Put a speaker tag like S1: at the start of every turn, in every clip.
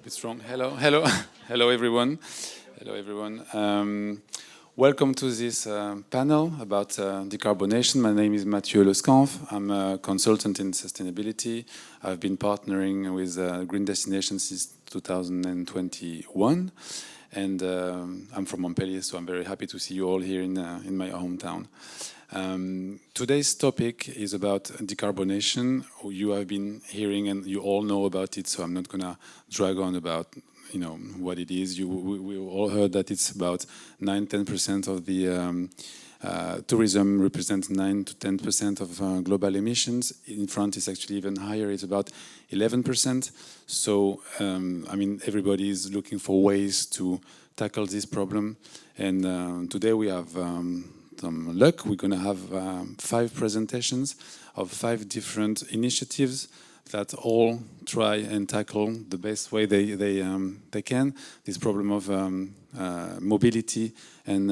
S1: bit strong. Hello, hello, hello everyone. Hello everyone. Welcome to this panel about decarbonation. My name is Mathieu Lescanf. I'm a consultant in sustainability. I've been partnering with Green Destination since 2021. And I'm from Montpellier, so I'm very happy to see you all here in my hometown. Today's topic is about decarbonation. You have been hearing and you all know about it, so I'm not gonna drag on about what it is. We all heard that it's about 9-10% of the tourism represents 9 to 10% of global emissions. In France, it's actually even higher. It's about 11%. So, I mean, everybody is looking for ways to tackle this problem. And today we have some luck. We're going to have 5 presentations of 5 different initiatives that all try and tackle the best way they can this problem of mobility and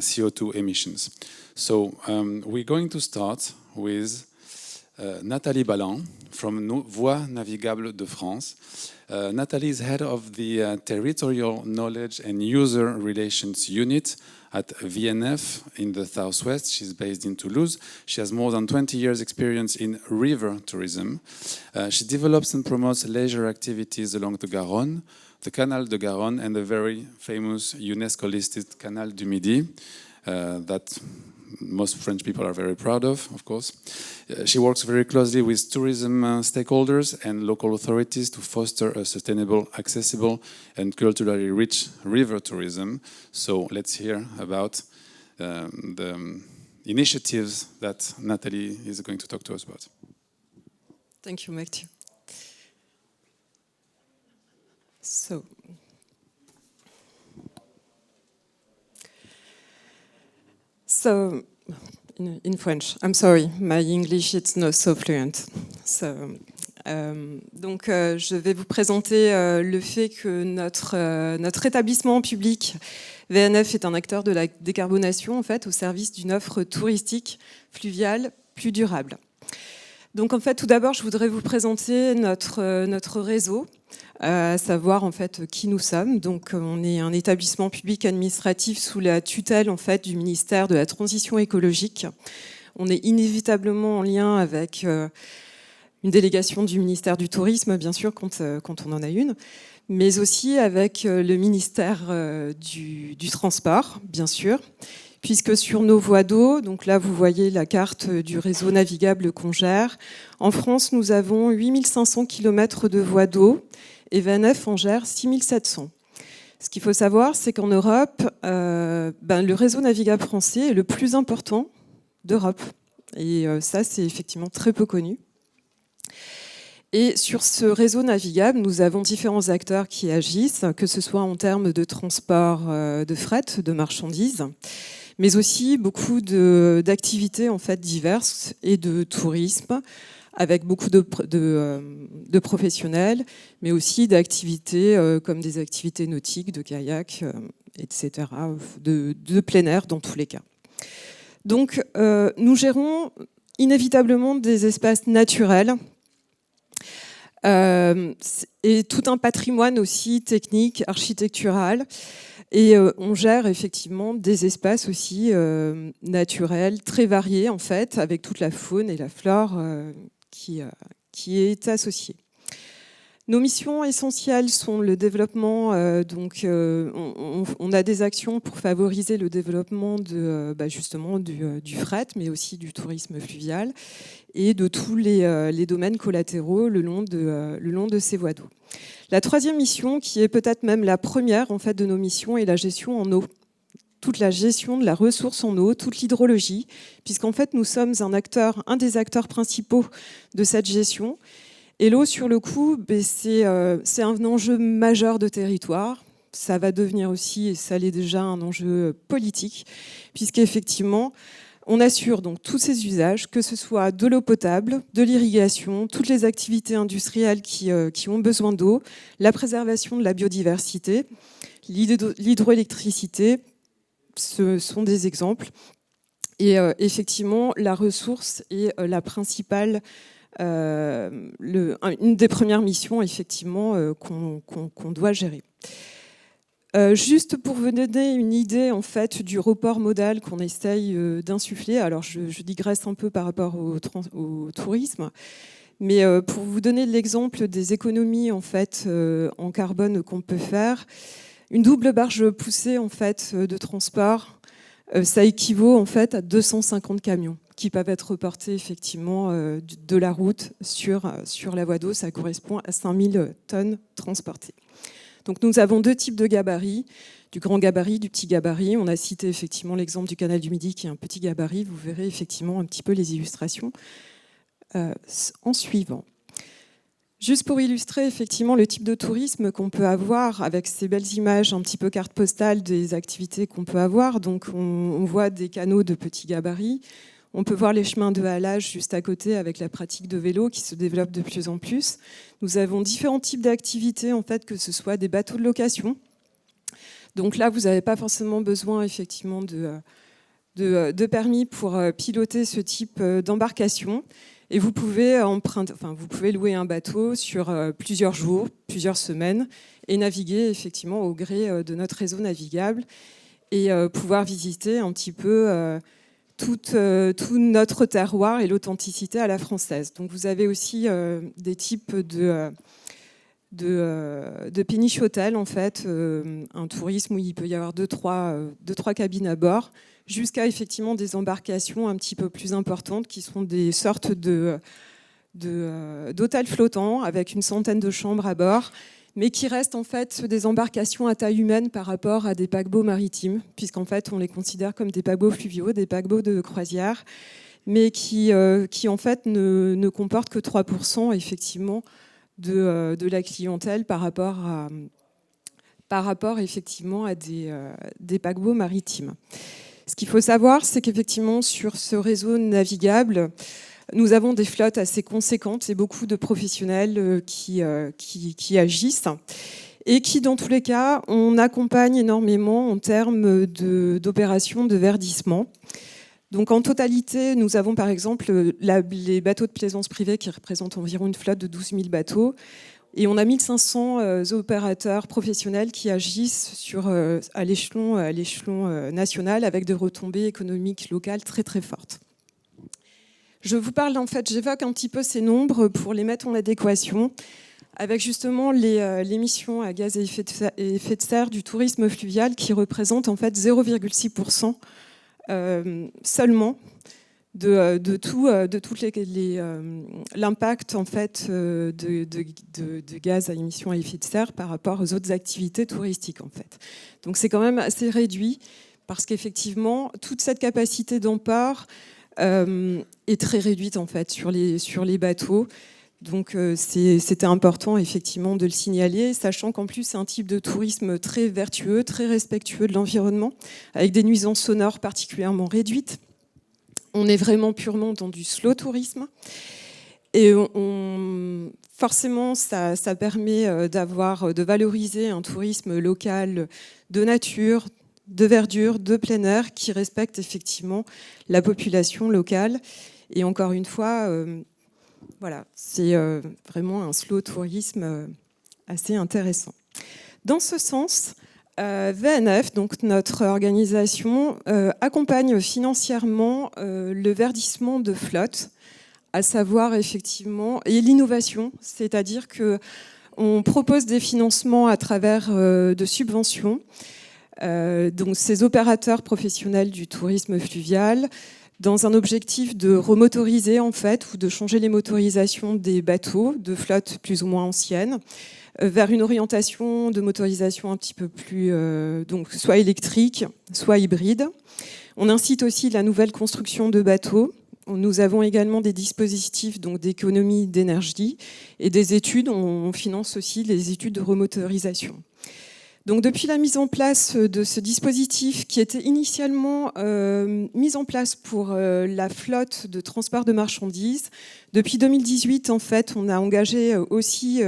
S1: CO2 emissions. So we're going to start with Nathalie Balland from Voies Navigables de France. Nathalie is head of the Territorial Knowledge and User Relations Unit at VNF in the southwest. She's based in Toulouse. She has more than 20 years experience in river tourism. She develops and promotes leisure activities along the Garonne, the Canal de Garonne, and the very famous UNESCO-listed Canal du Midi that most French people are very proud of course. She works very closely with tourism stakeholders and local authorities to foster a sustainable, accessible, and culturally rich river tourism. So let's hear about the initiatives that Nathalie is going to talk to us about.
S2: Thank you, Mathieu. So in French, I'm sorry, my English is not so fluent. Donc, je vais vous présenter le fait que notre établissement public VNF est un acteur de la décarbonation en fait, au service d'une offre touristique fluviale plus durable. Donc, en fait, tout d'abord, je voudrais vous présenter notre réseau, à savoir en fait qui nous sommes. Donc, on est un établissement public administratif sous la tutelle en fait du ministère de la Transition écologique. On est inévitablement en lien avec une délégation du ministère du Tourisme, bien sûr, quand on en a une, mais aussi avec le ministère du Transport, bien sûr, puisque sur nos voies d'eau, donc là vous voyez la carte du réseau navigable qu'on gère, en France nous avons 8500 km de voies d'eau et VNF en gère 6700. Ce qu'il faut savoir, c'est qu'en Europe, le réseau navigable français est le plus important d'Europe. Et ça, c'est effectivement très peu connu. Et sur ce réseau navigable, nous avons différents acteurs qui agissent, que ce soit en termes de transport de fret, de marchandises, mais aussi beaucoup d'activités en fait diverses et de tourisme, avec beaucoup de professionnels, mais aussi d'activités comme des activités nautiques, de kayak, etc., de plein air dans tous les cas. Donc, nous gérons inévitablement des espaces naturels et tout un patrimoine aussi technique, architectural. Et on gère effectivement des espaces aussi naturels, très variés en fait, avec toute la faune et la flore qui est associée. Nos missions essentielles sont le développement, on a des actions pour favoriser le développement justement du fret, mais aussi du tourisme fluvial et de tous les domaines collatéraux le long de ces voies d'eau. La troisième mission, qui est peut-être même la première en fait, de nos missions, est la gestion en eau. Toute la gestion de la ressource en eau, toute l'hydrologie, puisqu'en fait nous sommes un des acteurs principaux de cette gestion. Et l'eau, sur le coup, c'est un enjeu majeur de territoire. Ça va devenir aussi, et ça l'est déjà, un enjeu politique, puisqu'effectivement, on assure donc tous ces usages, que ce soit de l'eau potable, de l'irrigation, toutes les activités industrielles qui ont besoin d'eau, la préservation de la biodiversité, l'hydroélectricité, ce sont des exemples. Et effectivement, la ressource est la principale une des premières missions effectivement qu'on doit gérer. Juste pour vous donner une idée en fait du report modal qu'on essaye d'insuffler, alors je digresse un peu par rapport au tourisme, mais pour vous donner l'exemple des économies en fait en carbone qu'on peut faire, une double barge poussée en fait de transport, ça équivaut en fait à 250 camions qui peuvent être reportés effectivement de la route sur la voie d'eau. Ça correspond à 5000 tonnes transportées. Donc nous avons deux types de gabarits, du grand gabarit, du petit gabarit. On a cité effectivement l'exemple du canal du Midi qui est un petit gabarit. Vous verrez effectivement un petit peu les illustrations en suivant. Juste pour illustrer effectivement le type de tourisme qu'on peut avoir avec ces belles images un petit peu carte postale des activités qu'on peut avoir. Donc on voit des canaux de petits gabarits. On peut voir les chemins de halage juste à côté avec la pratique de vélo qui se développe de plus en plus. Nous avons différents types d'activités, en fait, que ce soit des bateaux de location. Donc là, vous n'avez pas forcément besoin effectivement de permis pour piloter ce type d'embarcation. Et vous pouvez louer un bateau sur plusieurs jours, plusieurs semaines et naviguer effectivement au gré de notre réseau navigable et pouvoir visiter un petit peu tout notre terroir et l'authenticité à la française. Donc vous avez aussi des types de péniches hôtels, en fait, un tourisme où il peut y avoir deux, trois cabines à bord, jusqu'à effectivement des embarcations un petit peu plus importantes qui sont des sortes d'hôtels flottants avec une centaine de chambres à bord, mais qui restent en fait des embarcations à taille humaine par rapport à des paquebots maritimes, puisqu'en fait on les considère comme des paquebots fluviaux, des paquebots de croisière, mais qui en fait ne comportent que 3% effectivement de la clientèle par rapport effectivement à des paquebots maritimes. Ce qu'il faut savoir, c'est qu'effectivement sur ce réseau navigable, nous avons des flottes assez conséquentes et beaucoup de professionnels qui agissent et qui, dans tous les cas, on accompagne énormément en termes d'opérations de verdissement. Donc en totalité, nous avons par exemple les bateaux de plaisance privés qui représentent environ une flotte de 12 000 bateaux. Et on a 1500 opérateurs professionnels qui agissent à l'échelon national avec des retombées économiques locales très très fortes. Je vous parle j'évoque un petit peu ces nombres pour les mettre en adéquation avec justement les émissions à gaz à effet de serre du tourisme fluvial qui représentent en fait 0,6% seulement de tout l'impact en fait de gaz à émissions à effet de serre par rapport aux autres activités touristiques en fait. Donc c'est quand même assez réduit parce qu'effectivement toute cette capacité d'emport est très réduite en fait sur les bateaux. Donc c'était important effectivement de le signaler, sachant qu'en plus c'est un type de tourisme très vertueux, très respectueux de l'environnement, avec des nuisances sonores particulièrement réduites. On est vraiment purement dans du slow tourisme. Et forcément, ça permet de valoriser un tourisme local de nature, de verdure, de plein air, qui respecte effectivement la population locale. Et encore une fois, voilà, c'est vraiment un slow tourisme assez intéressant. Dans ce sens, VNF, donc notre organisation, accompagne financièrement le verdissement de flotte, à savoir effectivement, et l'innovation, c'est-à-dire qu'on propose des financements à travers de subventions. Donc ces opérateurs professionnels du tourisme fluvial, dans un objectif de remotoriser en fait, ou de changer les motorisations des bateaux de flotte plus ou moins anciennes, vers une orientation de motorisation un petit peu plus, donc soit électrique, soit hybride. On incite aussi la nouvelle construction de bateaux. Nous avons également des dispositifs d'économie d'énergie et des études. On finance aussi les études de remotorisation. Donc depuis la mise en place de ce dispositif qui était initialement mis en place pour la flotte de transport de marchandises, depuis 2018 en fait on a engagé aussi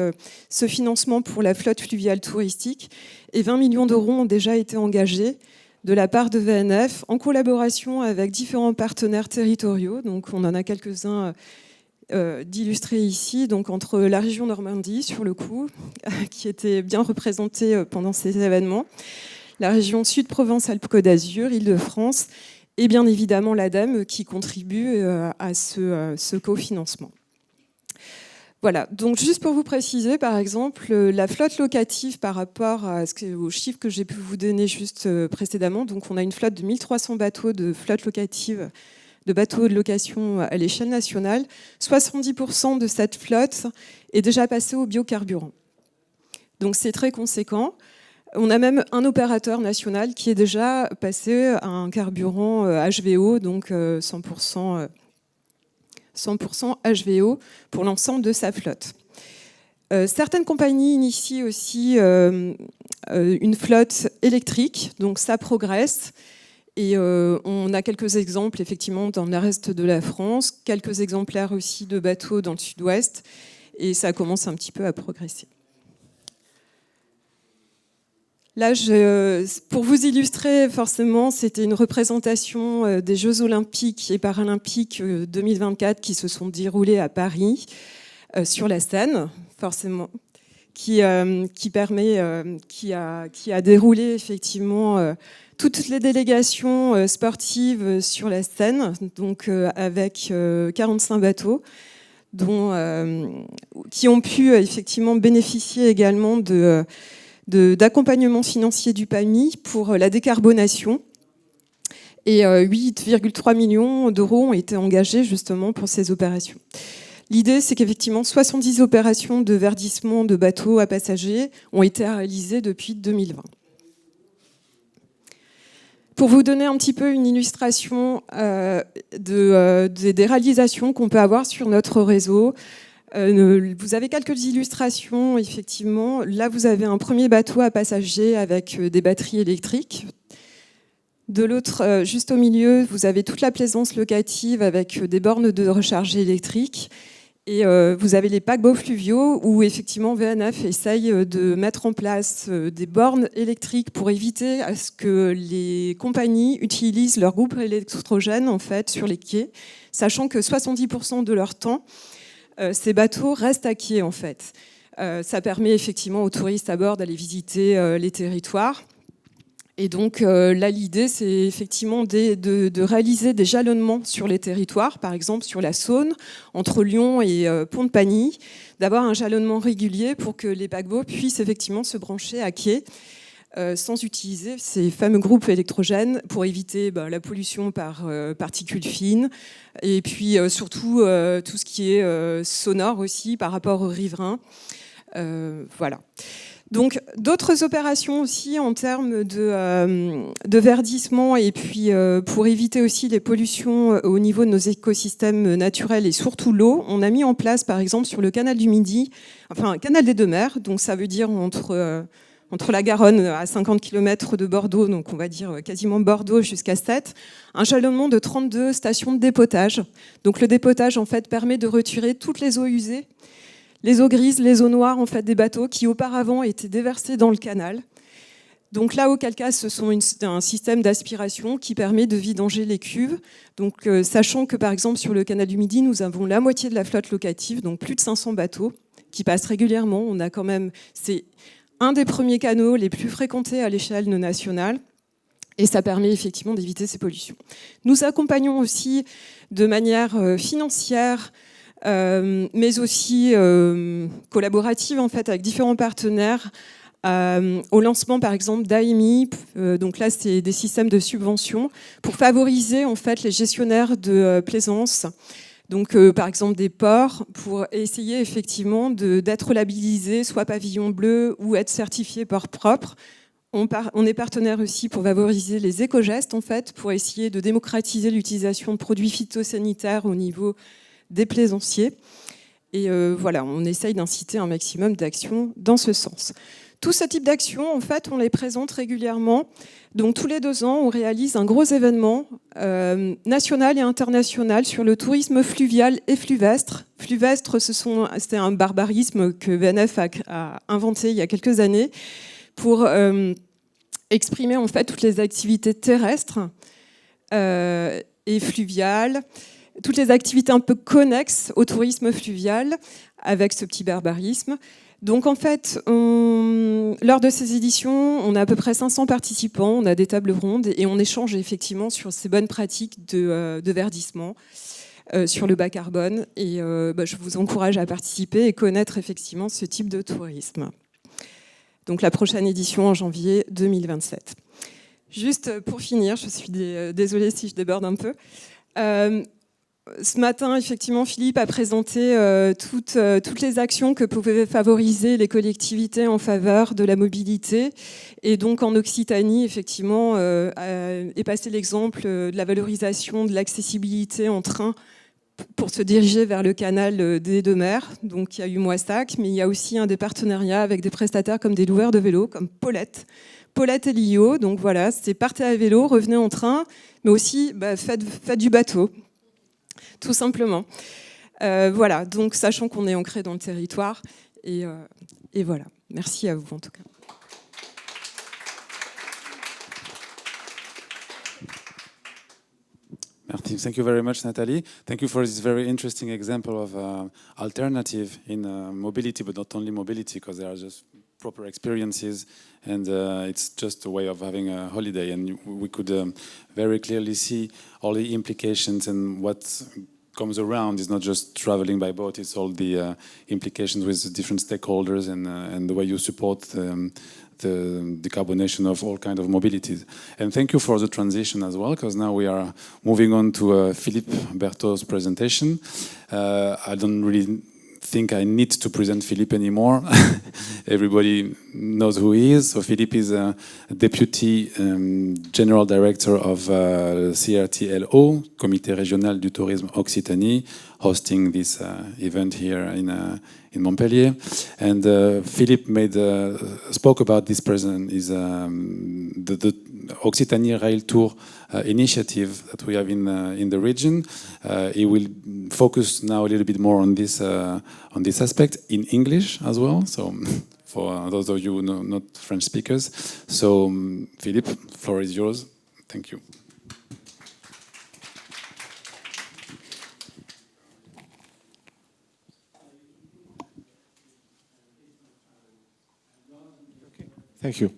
S2: ce financement pour la flotte fluviale touristique et 20 millions d'euros ont déjà été engagés de la part de VNF en collaboration avec différents partenaires territoriaux. Donc on en a quelques-uns d'illustrer ici, donc entre la région Normandie, sur le coup, qui était bien représentée pendant ces événements, la région Sud-Provence-Alpes-Côte d'Azur, Île-de-France, et bien évidemment l'ADEME qui contribue à ce cofinancement. Voilà, donc juste pour vous préciser, par exemple, la flotte locative par rapport aux chiffres que j'ai pu vous donner juste précédemment, donc on a une flotte de 1300 bateaux de flotte locative, de bateaux de location à l'échelle nationale. 70% de cette flotte est déjà passée au biocarburant. Donc c'est très conséquent. On a même un opérateur national qui est déjà passé à un carburant HVO, donc 100% HVO pour l'ensemble de sa flotte. Certaines compagnies initient aussi une flotte électrique, donc ça progresse. Et on a quelques exemples, effectivement, dans le reste de la France, quelques exemplaires aussi de bateaux dans le sud-ouest, et ça commence un petit peu à progresser. Là, pour vous illustrer, forcément, c'était une représentation des Jeux Olympiques et Paralympiques 2024 qui se sont déroulés à Paris, sur la Seine, forcément, qui a déroulé effectivement toutes les délégations sportives sur la Seine, donc avec 45 bateaux, qui ont pu effectivement bénéficier également d'accompagnement financier du PAMI pour la décarbonation. Et 8,3 millions d'euros ont été engagés justement pour ces opérations. L'idée, c'est qu'effectivement 70 opérations de verdissement de bateaux à passagers ont été réalisées depuis 2020. Pour vous donner un petit peu une illustration des réalisations qu'on peut avoir sur notre réseau, vous avez quelques illustrations, effectivement. Là, vous avez un premier bateau à passagers avec des batteries électriques. De l'autre, juste au milieu, vous avez toute la plaisance locative avec des bornes de recharge électrique. Et vous avez les paquebots fluviaux où, effectivement, VNF essaye de mettre en place des bornes électriques pour éviter à ce que les compagnies utilisent leur groupe électrogène, en fait, sur les quais, sachant que 70% de leur temps, ces bateaux restent à quai, en fait. Ça permet effectivement aux touristes à bord d'aller visiter les territoires. Et donc là, l'idée, c'est effectivement de réaliser des jalonnements sur les territoires, par exemple sur la Saône, entre Lyon et Pont-de-Pagny, d'avoir un jalonnement régulier pour que les paquebots puissent effectivement se brancher à quai, sans utiliser ces fameux groupes électrogènes pour éviter la pollution par particules fines et puis surtout tout ce qui est sonore aussi par rapport aux riverains. Voilà. Donc d'autres opérations aussi en termes de verdissement et puis pour éviter aussi les pollutions au niveau de nos écosystèmes naturels et surtout l'eau, on a mis en place par exemple sur le canal du Midi, enfin canal des Deux Mers, donc ça veut dire entre la Garonne à 50 km de Bordeaux, donc on va dire quasiment Bordeaux jusqu'à Sète, un jalonnement de 32 stations de dépotage. Donc le dépotage en fait permet de retirer toutes les eaux usées, les eaux grises, les eaux noires en fait des bateaux qui auparavant étaient déversées dans le canal. Donc là, auquel cas, ce sont un système d'aspiration qui permet de vidanger les cuves. Donc sachant que par exemple sur le canal du Midi, nous avons la moitié de la flotte locative, donc plus de 500 bateaux qui passent régulièrement. On a quand même, c'est un des premiers canaux les plus fréquentés à l'échelle nationale. Et ça permet effectivement d'éviter ces pollutions. Nous accompagnons aussi de manière financière, mais aussi collaborative en fait avec différents partenaires au lancement par exemple d'AMI, donc là c'est des systèmes de subvention pour favoriser en fait les gestionnaires de plaisance, donc par exemple des ports, pour essayer effectivement d'être labellisés soit pavillon bleu ou être certifié port propre. On est partenaire aussi pour favoriser les éco-gestes en fait, pour essayer de démocratiser l'utilisation de produits phytosanitaires au niveau des plaisanciers. Et voilà, on essaye d'inciter un maximum d'actions dans ce sens. Tout ce type d'actions, en fait, on les présente régulièrement. Donc tous les 2 ans, on réalise un gros événement national et international sur le tourisme fluvial et fluvestre. Fluvestre, c'est un barbarisme que VNF a inventé il y a quelques années pour exprimer en fait toutes les activités terrestres et fluviales. toutes les activités un peu connexes au tourisme fluvial, avec ce petit barbarisme. Donc en fait, lors de ces éditions, on a à peu près 500 participants, on a des tables rondes et on échange effectivement sur ces bonnes pratiques de verdissement, sur le bas carbone. Et je vous encourage à participer et connaître effectivement ce type de tourisme. Donc la prochaine édition en janvier 2027. Juste pour finir, je suis désolée si je déborde un peu. Ce matin, effectivement, Philippe a présenté toutes les actions que pouvaient favoriser les collectivités en faveur de la mobilité. Et donc, en Occitanie, effectivement, est passé l'exemple de la valorisation de l'accessibilité en train pour se diriger vers le canal des deux mers. Donc, il y a eu Moissac, mais il y a aussi des partenariats avec des prestataires comme des loueurs de vélos, comme Paulette et Lio. Donc voilà, c'est partez à vélo, revenez en train, mais aussi faites du bateau. Tout simplement. Voilà, donc sachant qu'on est ancré dans le territoire. Et voilà, merci à vous en tout cas.
S1: Merci. Thank you very much, Nathalie. Thank you for this very interesting example of alternative in mobility, but not only mobility, because there are just proper experiences, and it's just a way of having a holiday. And we could very clearly see all the implications and what comes around. Is not just traveling by boat; it's all the implications with the different stakeholders and the way you support the decarbonation of all kinds of mobilities. And thank you for the transition as well, because now we are moving on to Philippe Berthaud's presentation. I don't really think I need to present Philippe anymore. Everybody knows who he is. So Philippe is a Deputy General Director of CRTLO, Comité Régional du Tourisme Occitanie, hosting this event here in Montpellier. And Philippe spoke about this present is the Occitanie Rail Tour initiative that we have in the region. He will focus now a little bit more on this aspect in English as well. So for those of you not French speakers. So Philippe, floor is yours. Thank you.
S3: Thank you.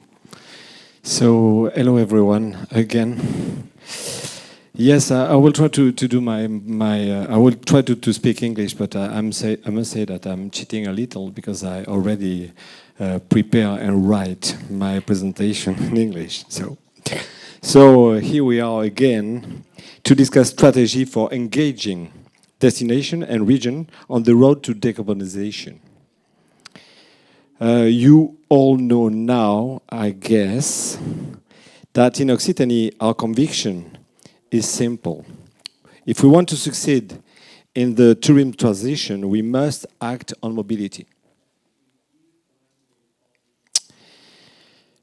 S3: So, hello everyone again. Yes, I will try to do my I will try to speak English, but I must say that I'm cheating a little because I already prepare and write my presentation in English. So here we are again to discuss strategy for engaging destination and region on the road to decarbonization. You all know now, I guess, that in Occitanie our conviction is simple. If we want to succeed in the tourism transition, we must act on mobility.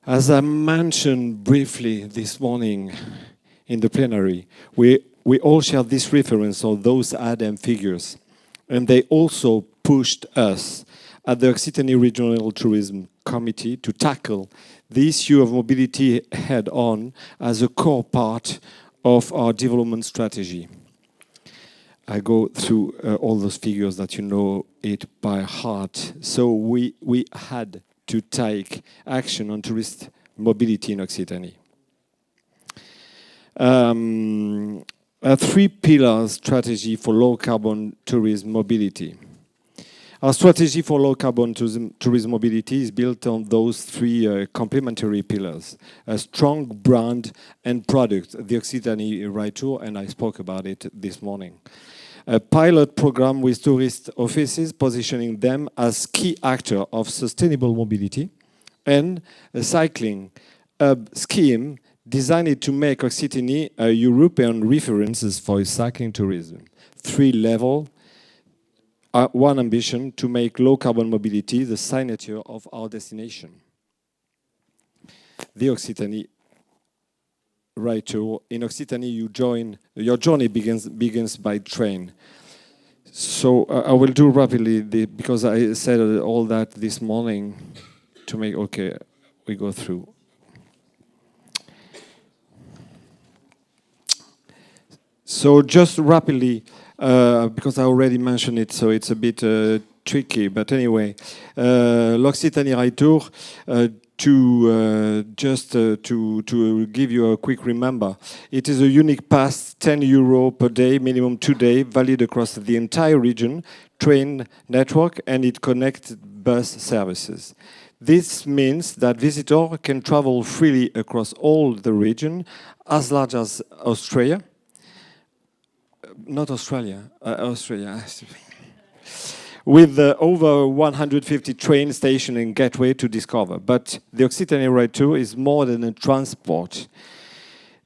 S3: As I mentioned briefly this morning in the plenary, we all share this reference on those ADEM figures, and they also pushed us at the Occitanie Regional Tourism Committee to tackle the issue of mobility head-on as a core part of our development strategy. I go through all those figures that you know it by heart. So we had to take action on tourist mobility in Occitanie. A three-pillar strategy for low-carbon tourism mobility. Our strategy for low-carbon tourism mobility is built on those three complementary pillars: a strong brand and product, the Occitanie Rail Tour, and I spoke about it this morning. A pilot program with tourist offices positioning them as key actor of sustainable mobility, and a cycling hub scheme designed to make Occitanie a European reference for cycling tourism. Three levels. One ambition: to make low-carbon mobility the signature of our destination. The Occitanie Rail Tour. In Occitanie, your journey begins by train. So I will do rapidly because I said all that this morning to make. Okay, we go through. So just rapidly. because I already mentioned it, so it's a bit tricky. But anyway, l'Occitanie Rail Tour, to give you a quick remember, it is a unique pass, €10 per day, minimum 2 days, valid across the entire region, train network, and it connects bus services. This means that visitors can travel freely across all the region, as large as Australia. Not Australia, Australia. With over 150 train stations and gateway to discover. But the Occitanie Rail Tour is more than a transport.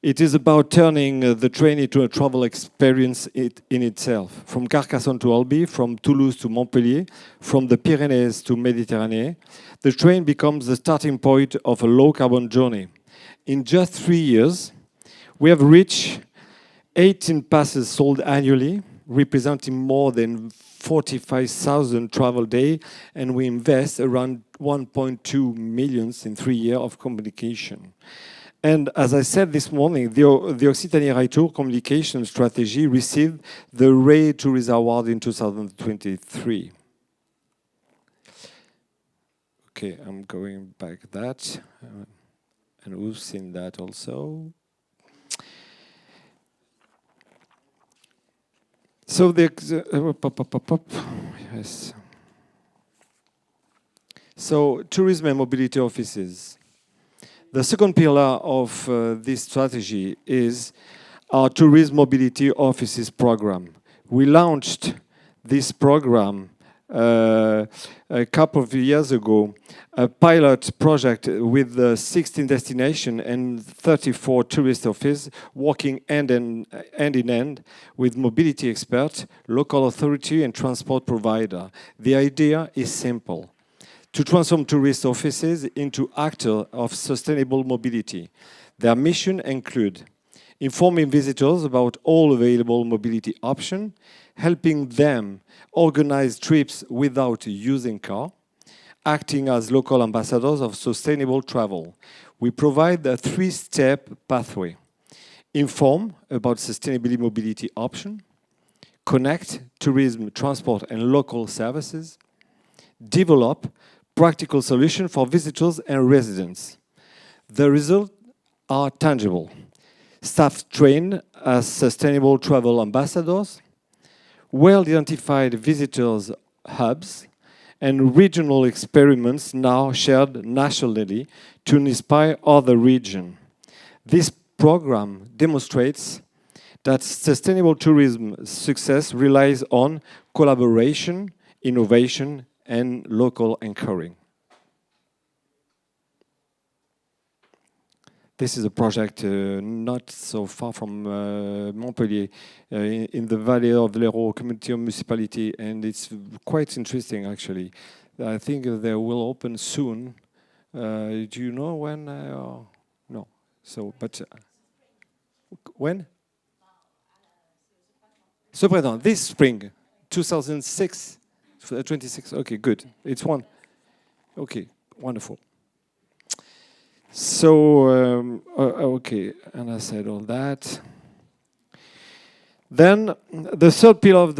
S3: It is about turning the train into a travel experience in itself. From Carcassonne to Albi, from Toulouse to Montpellier, from the Pyrenees to Mediterranean, the train becomes the starting point of a low-carbon journey. In just 3 years, we have reached 18 passes sold annually, representing more than 45,000 travel days, and we invest around 1.2 million in 3 years of communication. And as I said this morning, the Occitanie Rail Tour communication strategy received the Rail Tourism Award in 2023. Okay, I'm going back that, and we've seen that also. So yes. So tourism and mobility offices. The second pillar of this strategy is our tourism mobility offices program. We launched this program a couple of years ago, a pilot project with 16 destinations and 34 tourist offices working hand in hand with mobility experts, local authority and transport provider. The idea is simple: to transform tourist offices into actors of sustainable mobility. Their mission include informing visitors about all available mobility options, helping them organize trips without using car, acting as local ambassadors of sustainable travel. We provide a 3-step pathway: inform about sustainable mobility options, connect tourism, transport, and local services, develop practical solutions for visitors and residents. The results are tangible. Staff trained as sustainable travel ambassadors, well-identified visitors hubs, and regional experiments now shared nationally to inspire other regions. This program demonstrates that sustainable tourism success relies on collaboration, innovation, and local anchoring. This is a project not so far from Montpellier, in the valley of l'Hérault community municipality, and it's quite interesting actually. I think they will open soon. Do you know when? No. So, but when? Ce printemps, this spring, 2006. 26. Okay, good. It's one. Okay, wonderful. So, okay, and I said all that. Then the third pillar of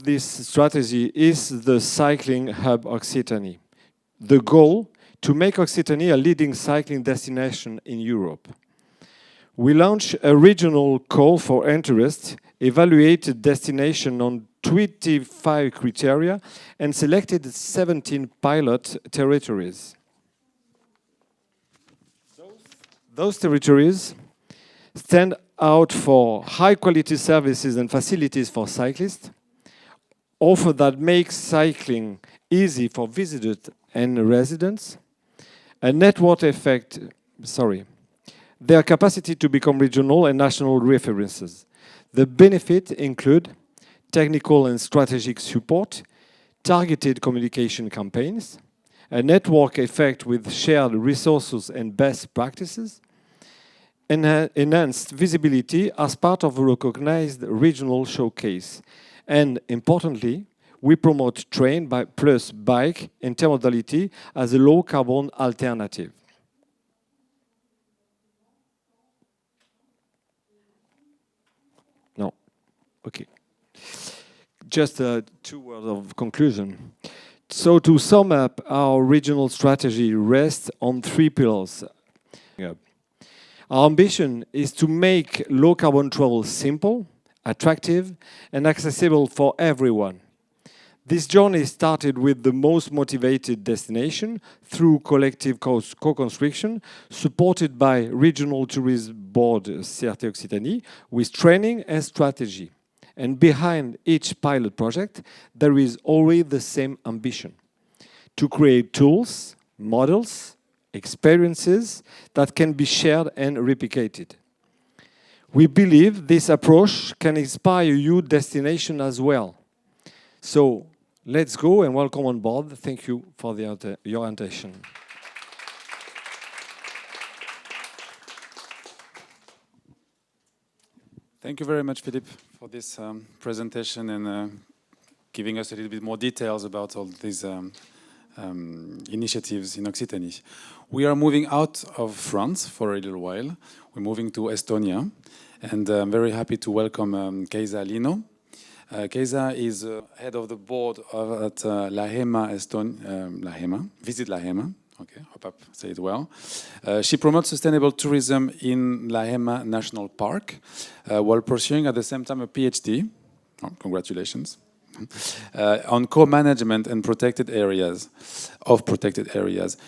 S3: this strategy is the cycling hub Occitanie. The goal: to make Occitanie a leading cycling destination in Europe. We launched a regional call for interest, evaluated destination on 25 criteria, and selected 17 pilot territories. Those territories stand out for high-quality services and facilities for cyclists, offer that make cycling easy for visitors and residents, a network effect, their capacity to become regional and national references. The benefits include technical and strategic support, targeted communication campaigns, a network effect with shared resources and best practices, enhanced visibility as part of a recognized regional showcase. And importantly, we promote train plus bike intermodality as a low-carbon alternative. No. Okay. just 2 words of conclusion. So to sum up, our regional strategy rests on 3 pillars. Our ambition is to make low-carbon travel simple, attractive, and accessible for everyone. This journey started with the most motivated destination through collective co-construction, supported by Regional Tourism Board CRT Occitanie, with training and strategy. And behind each pilot project, there is always the same ambition: to create tools, models, experiences that can be shared and replicated. We believe this approach can inspire your destination as well. So let's go and welcome on board. Thank you for your attention.
S1: Thank you very much, Philippe, for this presentation and giving us a little bit more details about all these initiatives in Occitanie. We are moving out of France for a little while. We're moving to Estonia, and I'm very happy to welcome Keisa Lino. Keisa is head of the board at Lahemaa, Lahemaa. Visit Lahemaa. Okay, hope I say it well. She promotes sustainable tourism in Lahemaa National Park while pursuing at the same time a PhD. Oh, congratulations. On co-management and protected areas.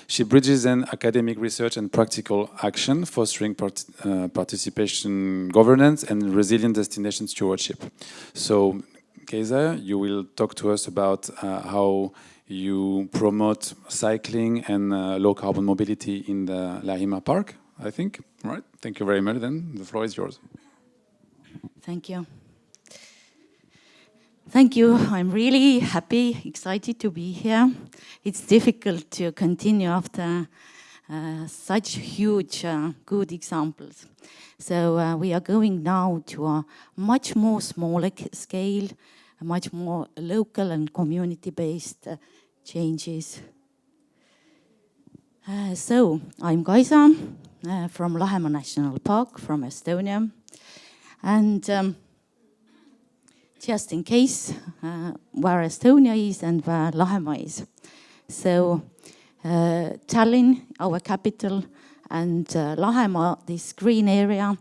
S1: She bridges in academic research and practical action, fostering participation, governance, and resilient destination stewardship. So, Keisa, you will talk to us about how you promote cycling and low-carbon mobility in the Lahemaa Park, I think, right? Thank you very much, then. The floor is yours.
S4: Thank you. Thank you. I'm really happy, excited to be here. It's difficult to continue after such huge, good examples. So we are going now to a much more smaller scale, a much more local and community-based changes. So I'm Keisa from Lahemaa National Park, from Estonia. And just in case where Estonia is and where Lahemaa is. So Tallinn, our capital, and Lahemaa, this green area,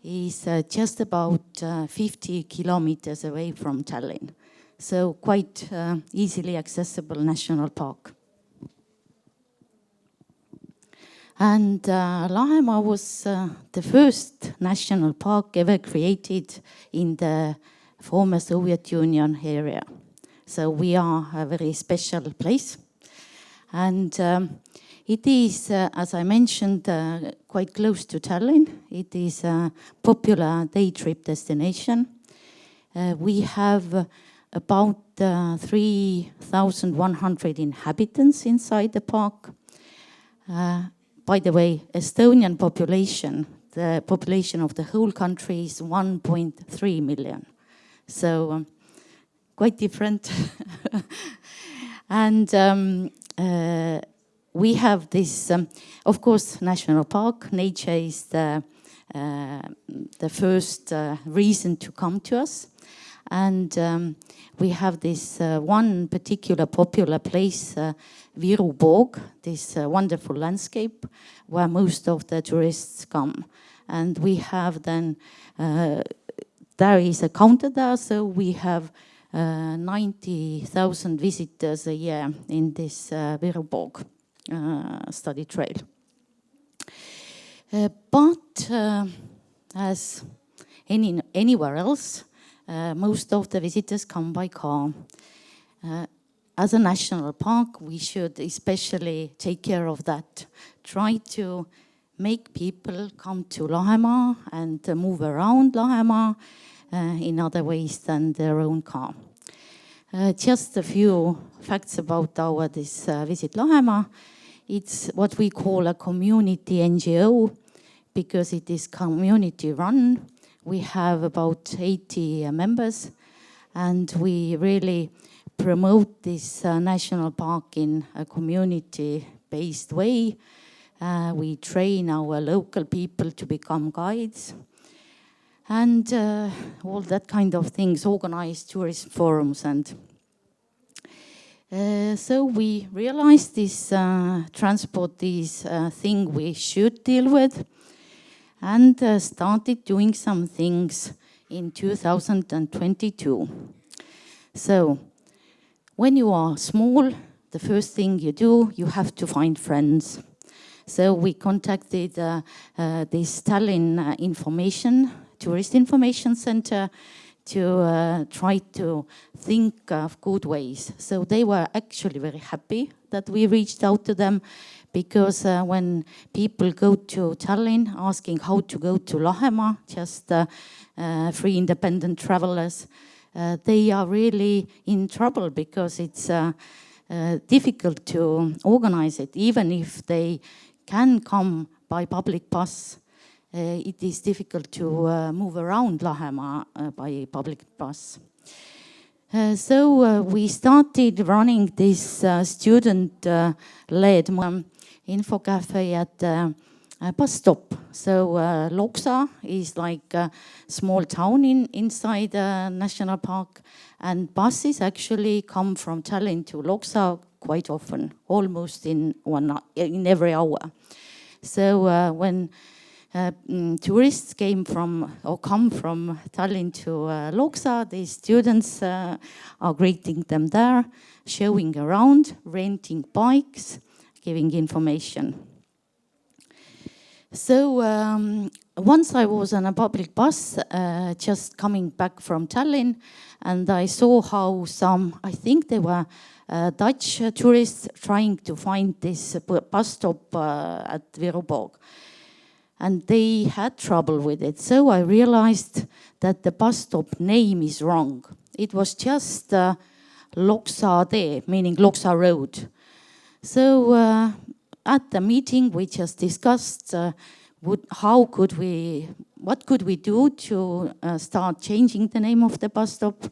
S4: is just about 50 kilometers away from Tallinn. So quite easily accessible national park. And Lahemaa was the first national park ever created in the former Soviet Union area. So we are a very special place. And it is, as I mentioned, quite close to Tallinn. It is a popular day trip destination. We have about 3,100 inhabitants inside the park. By the way, Estonian population, the population of the whole country is 1.3 million. So quite different. And we have this, of course, national park. Nature is the first reason to come to us. And we have this one particular popular place, Viru Boog, this wonderful landscape where most of the tourists come. And we have then, there is a counter there, so we have 90,000 visitors a year in this Viru Boog study trail. But as anywhere else, most of the visitors come by car. As a national park, we should especially take care of that. Try to make people come to Lahemaa and move around Lahemaa in other ways than their own car. Just a few facts about our this Visit Lahemaa. It's what we call a community NGO because it is community run. We have about 80 members, and we really promote this national park in a community-based way. We train our local people to become guides. and all that kind of things, organize tourist forums. And so we realized this transport is a thing we should deal with, and started doing some things in 2022. So when you are small, the first thing you do, you have to find friends. So we contacted this Tallinn Tourist Information Center to try to think of good ways. So they were actually very happy that we reached out to them, because when people go to Tallinn asking how to go to Lahemaa, just free independent travelers, they are really in trouble, because it's difficult to organize it. Even if they can come by public bus, it is difficult to move around Lahemaa by public bus. So we started running this student-led info cafe at a bus stop. So Loksa is like a small town inside a national park, and buses actually come from Tallinn to Loksa quite often, almost in every hour. So when tourists come from Tallinn to Loksa, the students are greeting them there, showing around, renting bikes, giving information. So once I was on a public bus, just coming back from Tallinn, and I saw how I think they were Dutch tourists trying to find this bus stop at Viruborg. And they had trouble with it. So I realized that the bus stop name is wrong. It was just Loksa tee, meaning Loksa road. So at the meeting, we just discussed what could we do to start changing the name of the bus stop.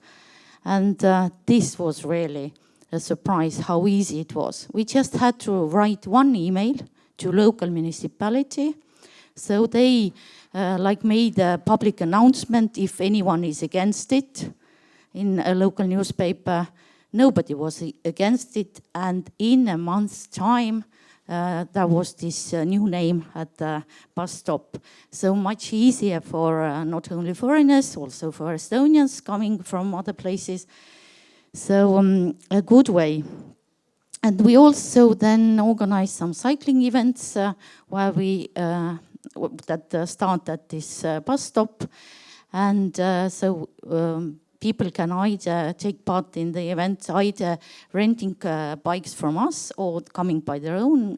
S4: And this was really a surprise how easy it was. We just had to write one email to local municipality. So they made a public announcement if anyone is against it in a local newspaper. Nobody was against it, and in a month's time there was this new name at the bus stop. So much easier for not only foreigners, also for Estonians coming from other places. So a good way. And we also then organized some cycling events where we that start at this bus stop, and so people can either take part in the event, either renting bikes from us or coming by their own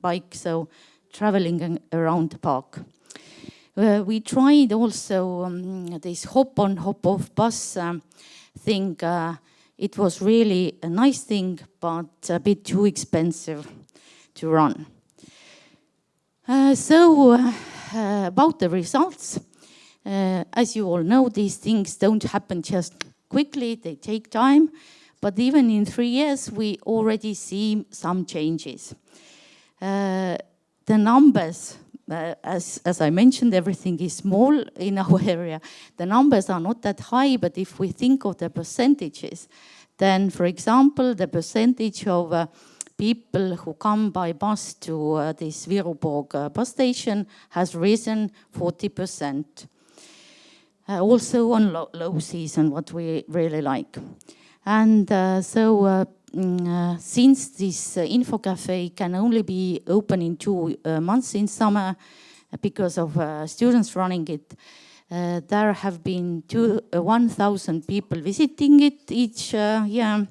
S4: bike, so traveling around the park. We tried also this hop-on, hop-off bus thing. It was really a nice thing, but a bit too expensive to run. About the results, as you all know, these things don't happen just quickly, they take time, but even in 3 years, we already see some changes. The numbers, as I mentioned, everything is small in our area. The numbers are not that high, but if we think of the percentages, then, for example, the percentage of people who come by bus to this Viruborg bus station has risen 40%. Also on low season, what we really like. And since this info cafe can only be open in 2 months in summer because of students running it, there have been 1,000 people visiting it each year,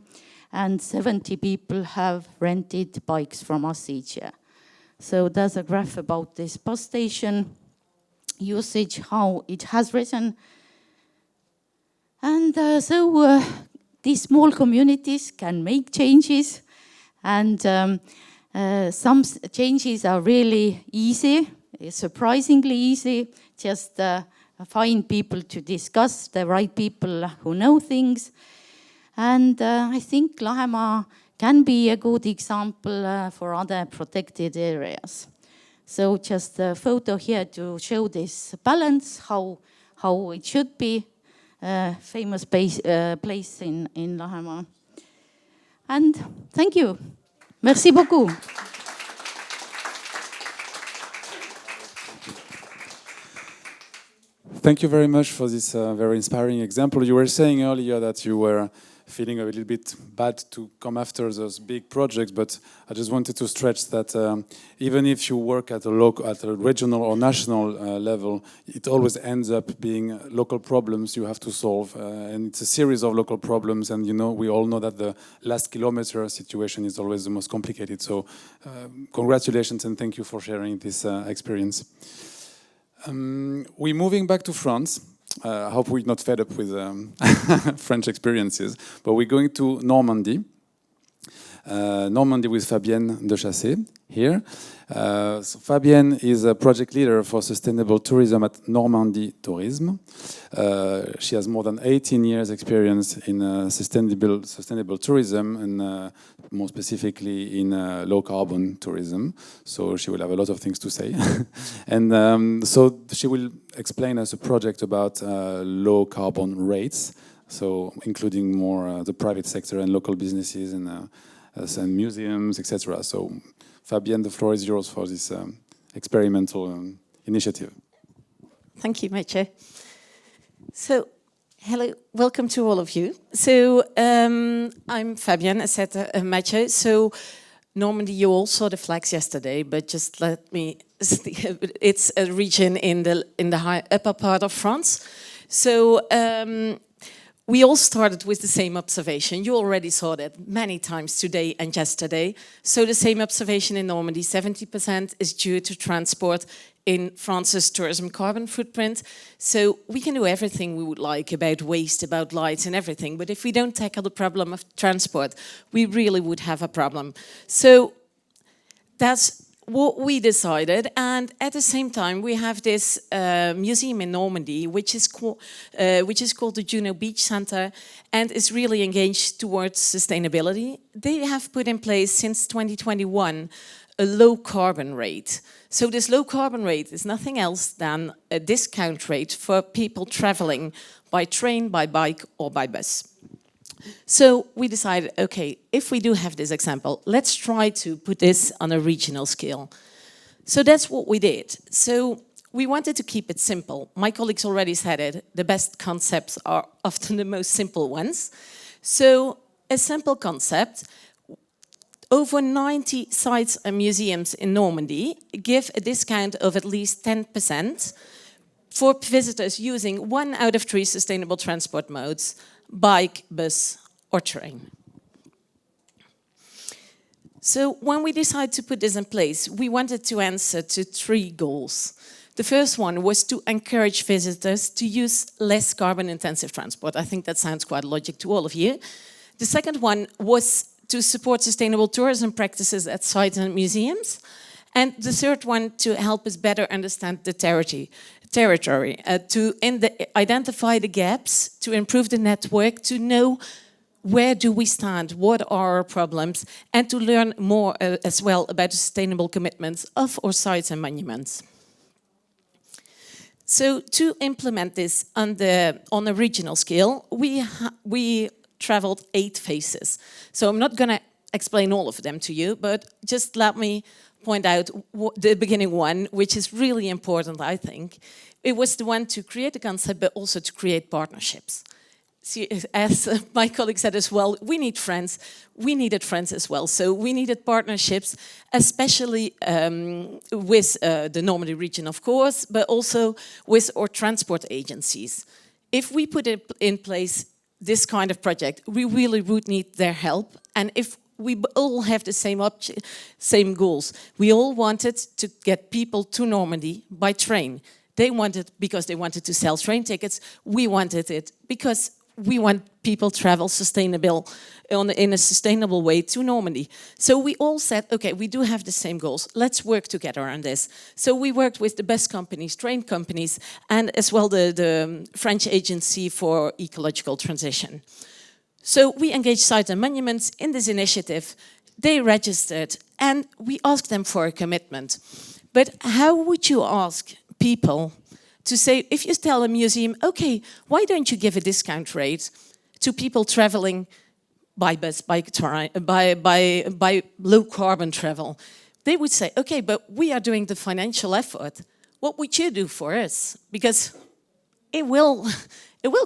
S4: and 70 people have rented bikes from us each year. So there's a graph about this bus station usage, how it has risen. And these small communities can make changes, and some changes are really easy, surprisingly easy. Just find people to discuss, the right people who know things. And I think Lahemaa can be a good example for other protected areas. So just a photo here to show this balance, how how it should be a famous place in Lahemaa. And thank you. Merci beaucoup.
S1: Thank you very much for this very inspiring example. You were saying earlier that you were feeling a little bit bad to come after those big projects, but I just wanted to stretch that even if you work at a regional or national level, it always ends up being local problems you have to solve, and it's a series of local problems. And you know, we all know that the last kilometer situation is always the most complicated. So, congratulations and thank you for sharing this experience. We're moving back to France. I hope we're not fed up with French experiences, but we're going to Normandy. Normandy with Fabienne Dechassé here. So Fabienne is a project leader for sustainable tourism at Normandy Tourism. She has more than 18 years experience in sustainable tourism and more specifically in low carbon tourism. So she will have a lot of things to say. And so she will explain us a project about low carbon rates. So including more the private sector and local businesses and museums, etc. So, Fabienne, the floor is yours for this experimental initiative.
S5: Thank you, Mathieu. So, hello, welcome to all of you. So, I'm Fabienne, as said Mathieu. So, Normandy, you all saw the flags yesterday, but just let me. It's a region in the high upper part of France. So. We all started with the same observation. You already saw that many times today and yesterday. So the same observation in Normandy, 70% is due to transport in France's tourism carbon footprint. So we can do everything we would like about waste, about lights and everything. But if we don't tackle the problem of transport, we really would have a problem. So that's what we decided, and at the same time we have this museum in Normandy which is called the Juno Beach Center and is really engaged towards sustainability. They have put in place since 2021 a low carbon rate. So this low carbon rate is nothing else than a discount rate for people traveling by train, by bike or by bus. So we decided, okay, if we do have this example, let's try to put this on a regional scale. So that's what we did. So we wanted to keep it simple. My colleagues already said it, the best concepts are often the most simple ones. So a simple concept, over 90 sites and museums in Normandy give a discount of at least 10% for visitors using 1 out of 3 sustainable transport modes: bike, bus or train. So when we decided to put this in place, we wanted to answer to 3 goals. The first one was to encourage visitors to use less carbon-intensive transport. I think that sounds quite logical to all of you. The second one was to support sustainable tourism practices at sites and museums. And the third one, to help us better understand the territory, to identify the gaps, to improve the network, to know where do we stand, what are our problems, and to learn more as well about the sustainable commitments of our sites and monuments. So to implement this on a regional scale, we traveled 8 phases. So I'm not going to explain all of them to you, but just let me point out the beginning one, which is really important, I think. It was the one to create a concept, but also to create partnerships. See, as my colleague said as well, we need friends. We needed friends as well. So we needed partnerships, especially with the Normandy region, of course, but also with our transport agencies. If we put in place this kind of project, we really would need their help. And if we all have the same goals. We all wanted to get people to Normandy by train. They wanted because they wanted to sell train tickets. We wanted it because we want people to travel in a sustainable way to Normandy. So we all said, okay, we do have the same goals. Let's work together on this. So we worked with the bus companies, train companies, and as well the French Agency for Ecological Transition. So we engaged sites and monuments in this initiative. They registered and we asked them for a commitment. But how would you ask people to say, if you tell a museum, okay, why don't you give a discount rate to people traveling by bus, by low carbon travel? They would say, okay, but we are doing the financial effort. What would you do for us? Because it will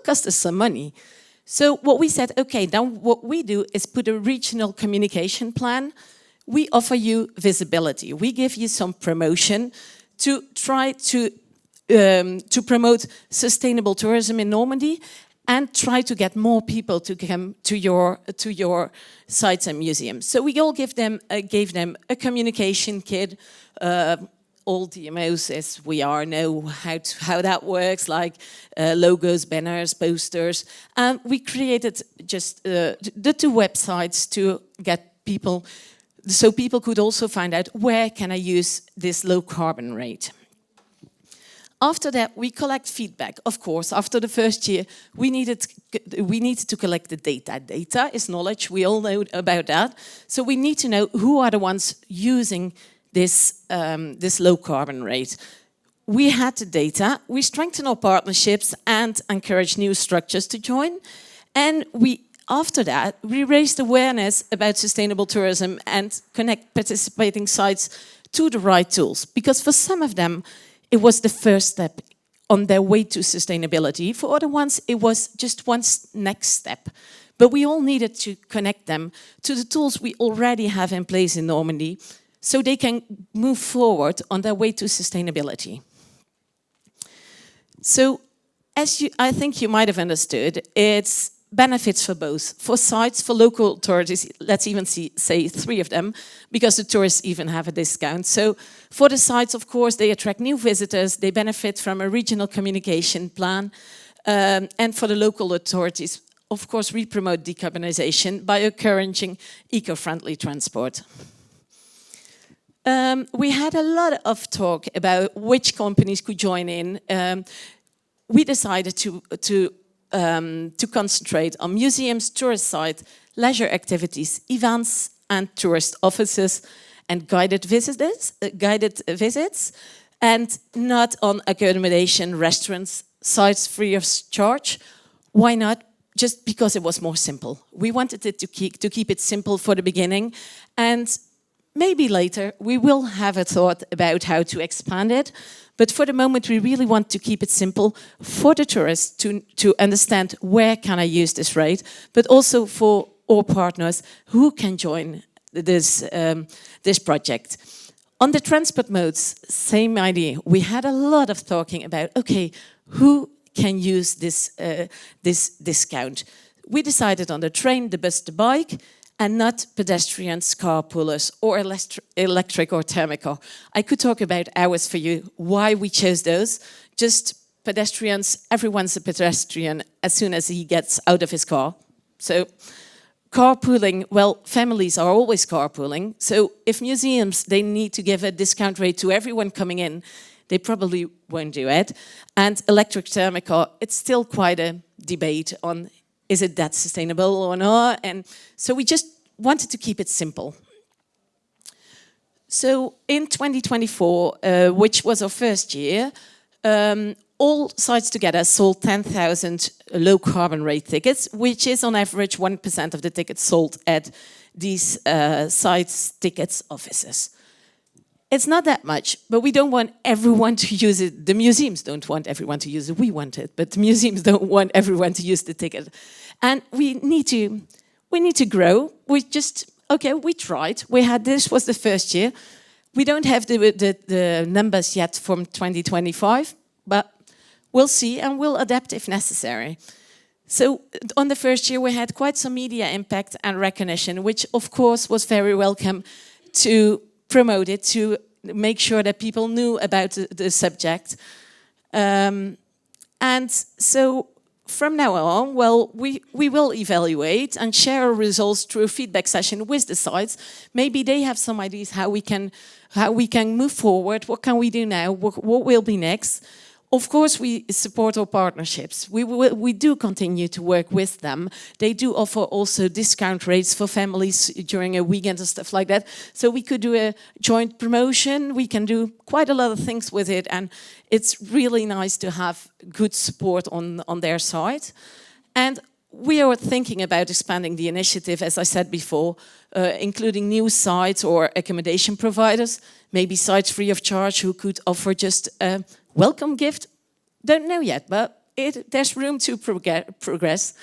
S5: cost us some money. So what we said, okay, now what we do is put a regional communication plan. We offer you visibility. We give you some promotion to try to promote sustainable tourism in Normandy and try to get more people to come to your sites and museums. So we all gave them a communication kit. All DMOs, as we are, know how that works, like logos, banners, posters. And we created just the 2 websites to get people, so people could also find out where can I use this low carbon rate. After that, we collect feedback. Of course, after the first year, we needed to collect the data. Data is knowledge, we all know about that. So we need to know who are the ones using this low carbon rate. We had the data, we strengthened our partnerships and encouraged new structures to join. And after that, we raised awareness about sustainable tourism and connect participating sites to the right tools. Because for some of them, it was the first step on their way to sustainability. For other ones, it was just one next step. But we all needed to connect them to the tools we already have in place in Normandy, so they can move forward on their way to sustainability. So, I think you might have understood, it's benefits for both. For sites, for local authorities, let's even say 3 of them, because the tourists even have a discount. So for the sites, of course, they attract new visitors, they benefit from a regional communication plan, and for the local authorities, of course, we promote decarbonization by encouraging eco-friendly transport. We had a lot of talk about which companies could join in. We decided to concentrate on museums, tourist sites, leisure activities, events, and tourist offices, and guided visits, and not on accommodation, restaurants, sites free of charge. Why not? Just because it was more simple. We wanted it to keep it simple for the beginning, and maybe later we will have a thought about how to expand it. But for the moment, we really want to keep it simple for the tourists to understand where can I use this rate, but also for our partners who can join this project. On the transport modes, same idea. We had a lot of talking about, okay, who can use this discount? We decided on the train, the bus, the bike, and not pedestrians, carpoolers, or electric or thermical. I could talk about hours for you, why we chose those. Just pedestrians, everyone's a pedestrian as soon as he gets out of his car. So carpooling, well, families are always carpooling. So if museums, they need to give a discount rate to everyone coming in, they probably won't do it. And electric thermical, it's still quite a debate on is it that sustainable or not? And so we just wanted to keep it simple. So in 2024, which was our first year, all sites together sold 10,000 low carbon rate tickets, which is on average 1% of the tickets sold at these sites tickets offices. It's not that much, but we don't want everyone to use it. The museums don't want everyone to use it. We want it, but the museums don't want everyone to use the ticket. And we need to grow. We tried. This was the first year. We don't have the numbers yet from 2025, but we'll see and we'll adapt if necessary. So on the first year, we had quite some media impact and recognition, which of course was very welcome to promote it, to make sure that people knew about the subject. And so from now on, well, we will evaluate and share our results through a feedback session with the sites. Maybe they have some ideas how we can move forward. What can we do now? What will be next? Of course, we support our partnerships. We do continue to work with them. They do offer also discount rates for families during a weekend and stuff like that. So we could do a joint promotion. We can do quite a lot of things with it. And it's really nice to have good support on their side. And we are thinking about expanding the initiative, as I said before, including new sites or accommodation providers, maybe sites free of charge who could offer just a welcome gift. Don't know yet, but there's room to progress.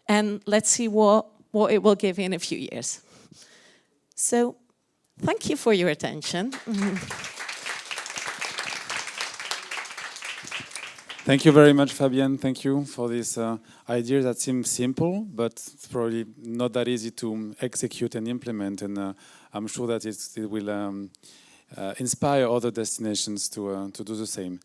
S5: And let's see what it will give in a few years. So thank you for your attention.
S1: Thank you very much, Fabienne. Thank you for this idea that seems simple, but it's probably not that easy to execute and implement. And I'm sure that it will inspire other destinations to do the same.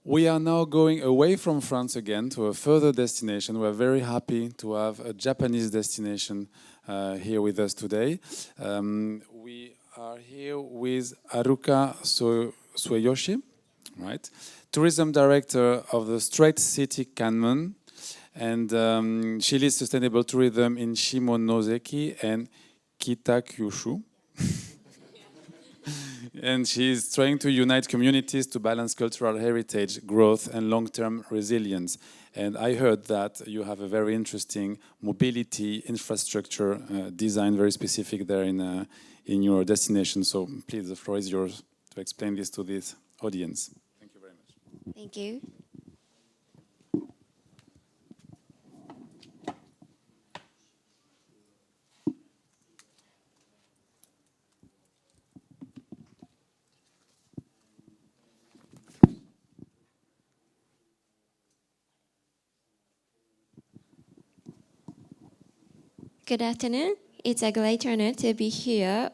S1: We are now going away from France again to a further destination. We're very happy to have a Japanese destination here with us today. We are here with Haruka Sueyoshi, right? Tourism Director of the Straits city Kanmon, and she leads sustainable tourism in Shimonoseki and Kitakyushu. And she's trying to unite communities to balance cultural heritage, growth, and long-term resilience. And I heard that you have a very interesting mobility infrastructure design, very specific there in your destination. So please, the floor is yours to explain this to this audience. Thank you very much.
S6: Thank you. Good afternoon. It's a great honor to be here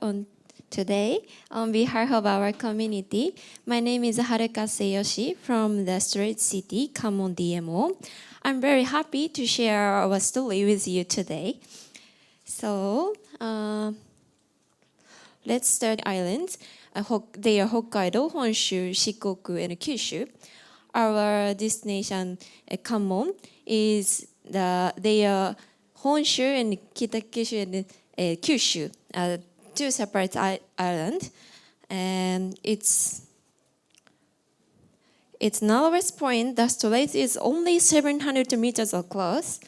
S6: today on behalf of our community. My name is Haruka Sueyoshi from the Straits City, Kanmon DMO. I'm very happy to share our story with you today. So, let's start islands. They are Hokkaido, Honshu, Shikoku, and Kyushu. Our destination, Kanmon, is they are Honshu and Kitakyushu and Kyushu, two separate islands, and its narrowest point, the strait, is only 700 meters across.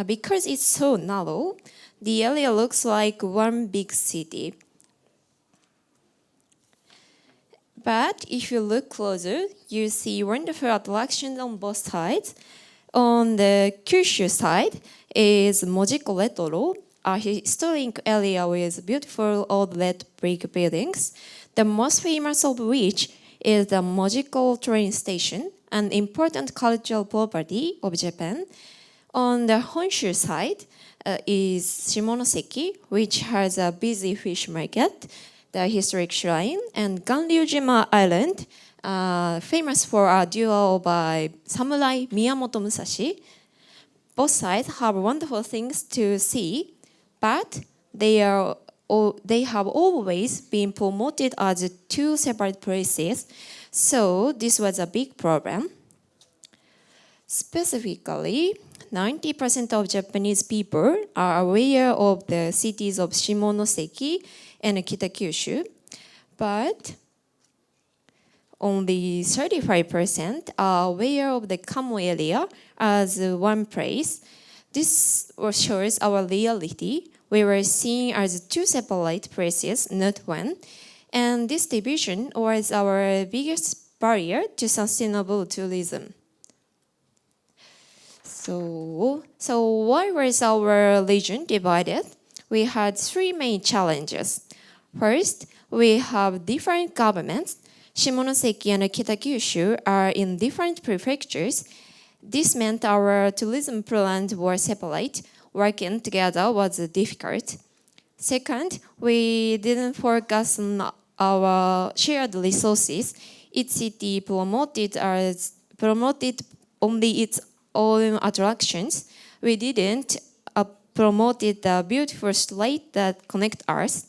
S6: Because it's so narrow, the area looks like one big city. But if you look closer, you see wonderful attractions on both sides. On the Kyushu side is Mojiko Retro, a historic area with beautiful old red brick buildings, the most famous of which is the Mojiko train station, an important cultural property of Japan. On the Honshu side is Shimonoseki, which has a busy fish market, the historic shrine, and Ganryujima Island, famous for a duel by samurai Miyamoto Musashi. Both sides have wonderful things to see, but they have always been promoted as two separate places, so this was a big problem. Specifically, 90% of Japanese people are aware of the cities of Shimonoseki and Kitakyushu, but only 35% are aware of the Kanmon area as one place. This shows our reality. We were seen as two separate places, not one. And this division was our biggest barrier to sustainable tourism. So why was our region divided? We had three main challenges. First, we have different governments. Shimonoseki and Kitakyushu are in different prefectures. This meant our tourism plans were separate. Working together was difficult. Second, we didn't focus on our shared resources. Each city promoted only its own attractions. We didn't promote the beautiful strait that connect us.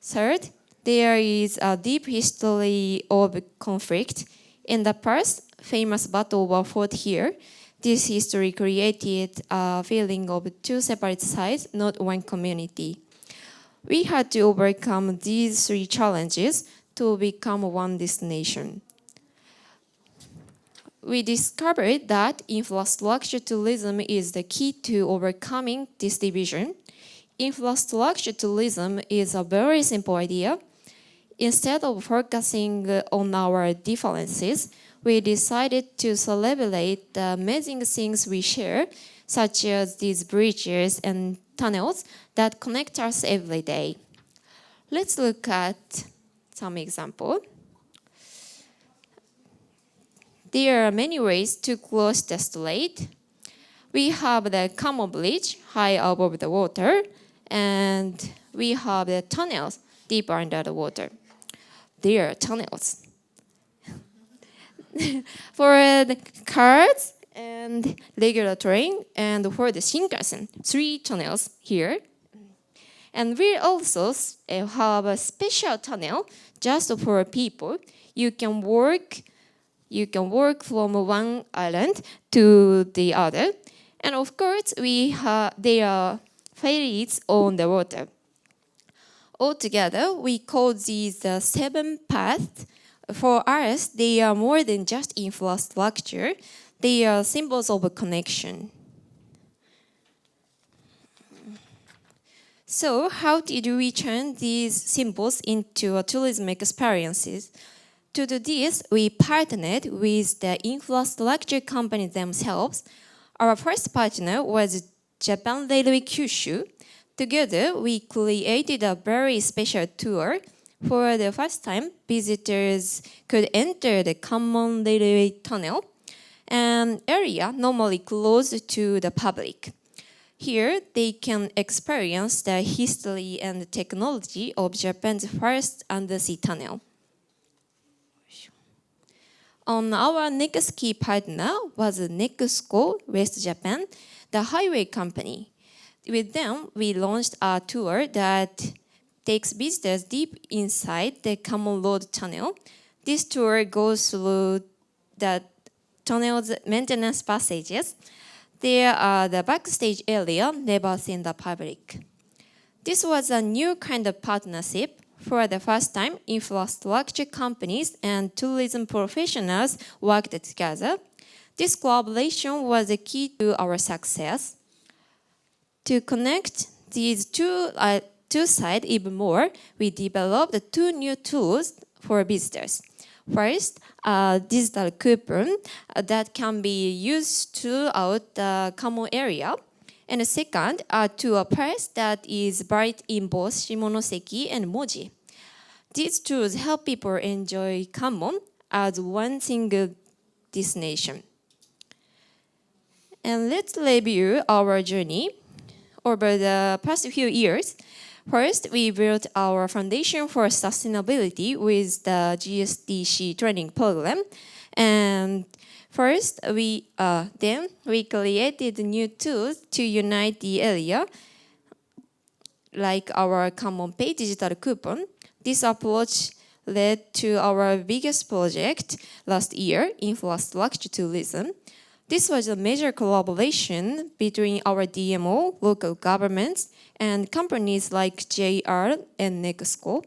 S6: Third, there is a deep history of conflict. In the past, famous battle were fought here. This history created a feeling of two separate sides, not one community. We had to overcome these three challenges to become one destination. We discovered that infrastructure tourism is the key to overcoming this division. Infrastructure tourism is a very simple idea. Instead of focusing on our differences, we decided to celebrate the amazing things we share, such as these bridges and tunnels that connect us every day. Let's look at some examples. There are many ways to cross the strait. We have the Kanmon Bridge high above the water, and we have the tunnels deep under the water. There are tunnels. For the cars and regular train, and for the Shinkansen, 3 tunnels here. And we also have a special tunnel just for people. You can walk from one island to the other. And of course, there are ferries on the water. Altogether, we call these the 7 paths. For us, they are more than just infrastructure. They are symbols of a connection. So how did we turn these symbols into tourism experiences? To do this, we partnered with the infrastructure companies themselves. Our first partner was Japan Railway Kyushu. Together, we created a very special tour. For the first time, visitors could enter the Kanmon Railway Tunnel, an area normally closed to the public. Here, they can experience the history and technology of Japan's first undersea tunnel. Our next key partner was Nexco West Japan, the highway company. With them, we launched a tour that takes visitors deep inside the Kanmon Road Tunnel. This tour goes through the tunnel's maintenance passages. There are the backstage area never seen the public. This was a new kind of partnership. For the first time, infrastructure companies and tourism professionals worked together. This collaboration was the key to our success. To connect these two sides even more, we developed 2 new tools for visitors. First, a digital coupon that can be used throughout the Kanmon area. And second, a tour price that is bright in both Shimonoseki and Moji. These tools help people enjoy Kanmon as one single destination. And let's review our journey over the past few years. First, we built our foundation for sustainability with the GSTC training program. And then we created new tools to unite the area, like our Kanmon Pay digital coupon. This approach led to our biggest project last year, infrastructure tourism. This was a major collaboration between our DMO, local governments, and companies like JR and Nexco.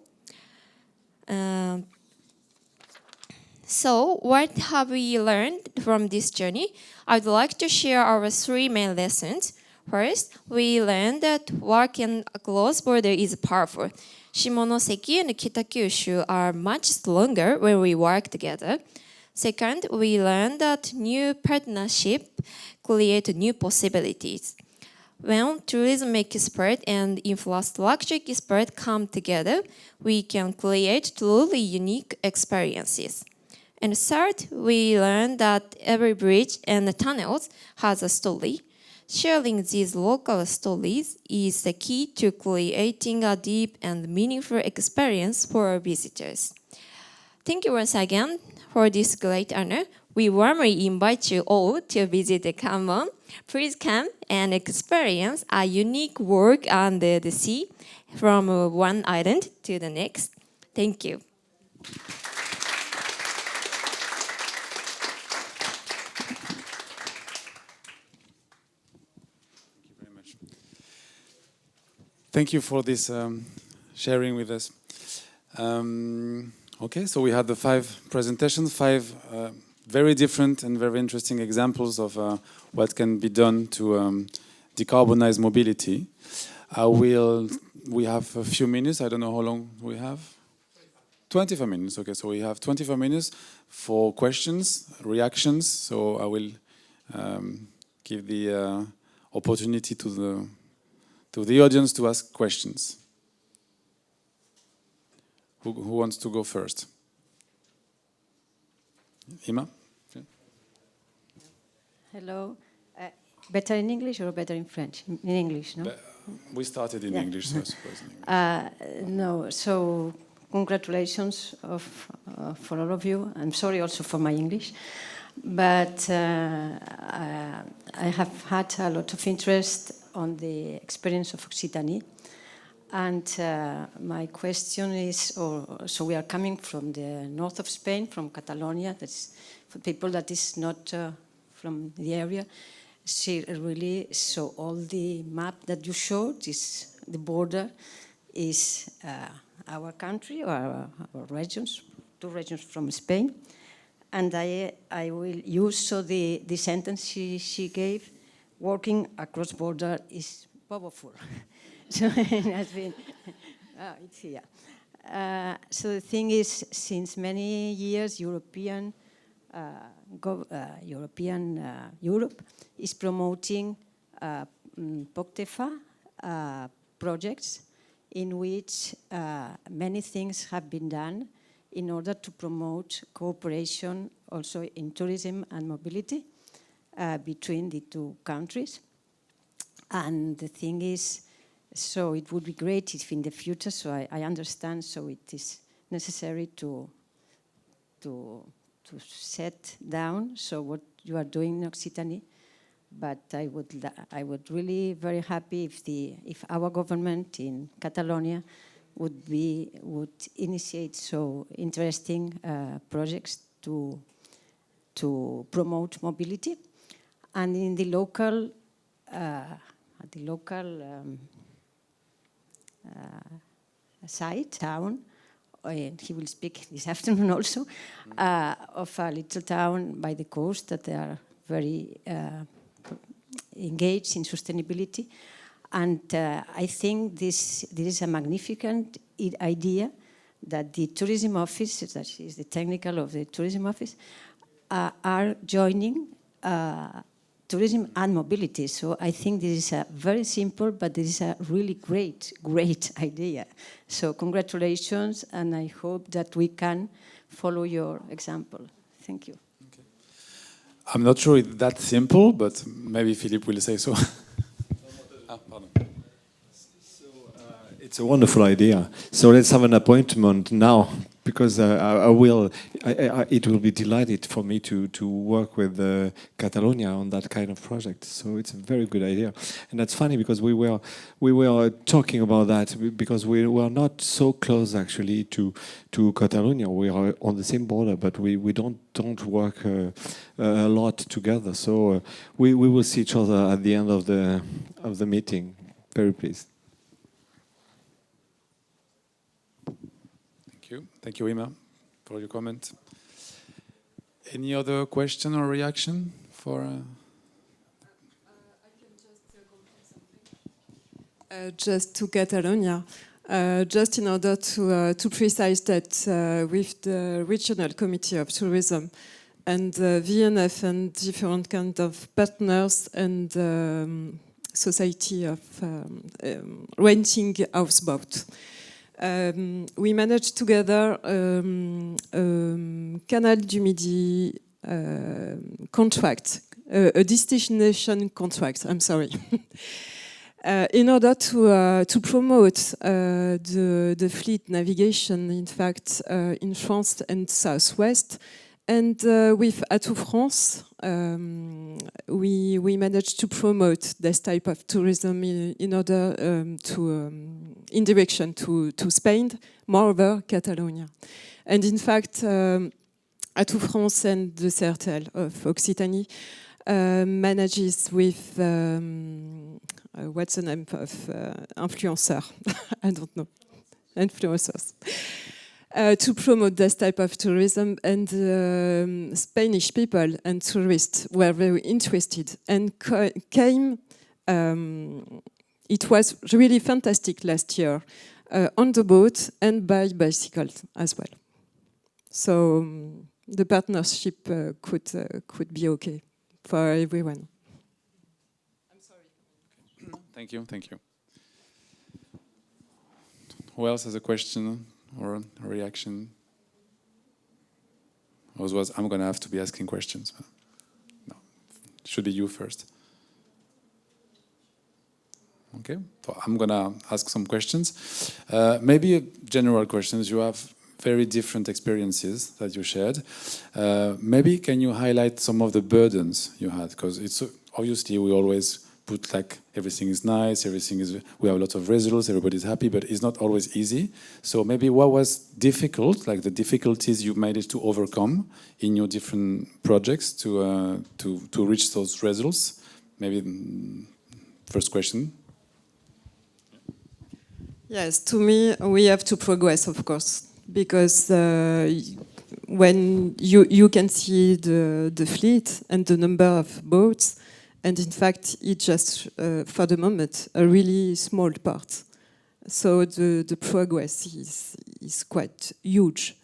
S6: So what have we learned from this journey? I'd like to share our 3 main lessons. First, we learned that working across border is powerful. Shimonoseki and Kitakyushu are much stronger when we work together. Second, we learned that new partnerships create new possibilities. When tourism expert and infrastructure expert come together, we can create truly unique experiences. And third, we learned that every bridge and tunnels has a story. Sharing these local stories is the key to creating a deep and meaningful experience for our visitors. Thank you once again for this great honor. We warmly invite you all to visit the Kanmon. Please come and experience a unique world under the sea from one island to the next. Thank you.
S1: Thank you for this sharing with us. Okay, so we had the 5 presentations, 5 very different and very interesting examples of what can be done to decarbonize mobility. We have a few minutes. I don't know how long we have. 25 minutes. Okay, so we have 25 minutes for questions, reactions. So I will give the opportunity to the audience to ask questions. Who wants to go first? Ima? Okay.
S7: Hello. Better in English or better in French? In English, no?
S1: We started in English, so I suppose in English.
S7: No, so congratulations for all of you. I'm sorry also for my English. But I have had a lot of interest on the experience of Occitanie. And my question is, so we are coming from the north of Spain, from Catalonia. That's for people that is not from the area. So all the map that you showed is the border is our country or our regions, 2 regions from Spain. And I will use the sentence she gave, working across border is powerful. So it has been, it's here. So the thing is, since many years, Europe is promoting POCTEFA projects in which many things have been done in order to promote cooperation also in tourism and mobility between the 2 countries. And the thing is, so it would be great if in the future, so I understand, so it is necessary to set down, so what you are doing in Occitanie, but I would really very happy if our government in Catalonia would initiate so interesting projects to promote mobility, and in the local site, town, and he will speak this afternoon also, of a little town by the coast that they are very engaged in sustainability. And I think this is a magnificent idea that the tourism office, that is the technical of the tourism office, are joining tourism and mobility. So I think this is a very simple, but this is a really great idea. So congratulations, and I hope that we can follow your example. Thank you.
S1: Okay. I'm not sure it's that simple, but maybe Philippe will say so. Pardon.
S3: So it's a wonderful idea. So let's have an appointment now, because it will be delighted for me to work with Catalonia on that kind of project. So it's a very good idea, and that's funny because we were talking about that because we were not so close actually to Catalonia. We are on the same border, but we don't work a lot together. So we will see each other at the end of the meeting. Very pleased.
S1: Thank you, Ima, for your comment. Any other question or reaction for?
S2: I can just complete something. Just to Catalonia, just in order to precise that with the Regional Committee of Tourism and VNF and different kind of partners and society of renting houseboat. We managed together Canal du Midi contract, a destination contract, I'm sorry, in order to promote the fleet navigation, in fact, in France and Southwest. And with Atout France, we managed to promote this type of tourism in order in direction to Spain, moreover Catalonia. And in fact, Atout France and the territorial of Occitanie manages with what's the name of influencer? I don't know. Influencers. To promote this type of tourism, and Spanish people and tourists were very interested and came. It was really fantastic last year on the boat and by bicycle as well. So the partnership could be okay for everyone. I'm sorry.
S1: Thank you. Who else has a question or a reaction? Otherwise, I'm going to have to be asking questions. No, it should be you first. Okay, so I'm going to ask some questions. Maybe general questions. You have very different experiences that you shared. Maybe can you highlight some of the burdens you had? Because it's obviously we always put like everything is nice, we have a lot of results, everybody's happy, but it's not always easy. So maybe what was difficult, like the difficulties you managed to overcome in your different projects to reach those results? Maybe first question.
S2: Yes, to me, we have to progress, of course, because when you can see the fleet and the number of boats, and in fact, it's just, for the moment, a really small part. So the progress is quite huge.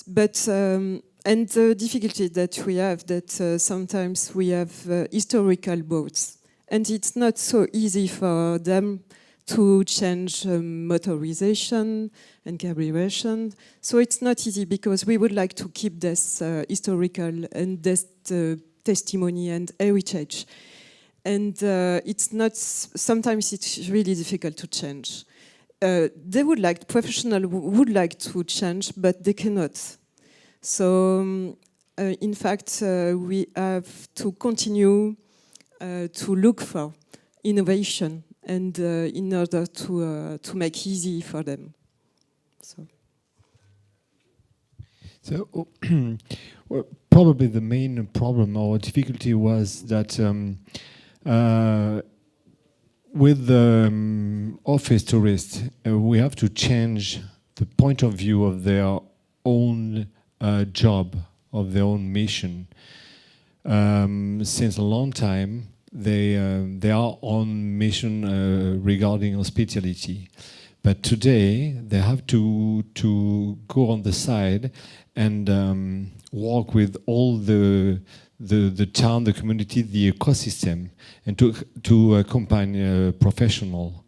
S2: But, and the difficulty that we have, that sometimes we have historical boats, and it's not so easy for them to change motorization and calibration. So it's not easy, because we would like to keep this historical and this testimony and heritage. And it's not, sometimes it's really difficult to change. They would like, professionals would like to change, but they cannot. So in fact, we have to continue to look for innovation, and in order to make easy for them.
S3: So well, probably the main problem or difficulty was that with the office tourists, we have to change the point of view of their own job, of their own mission. Since a long time, they are on mission regarding hospitality. But today, they have to go on the side and work with all the town, the community, the ecosystem, and to accompany a professional.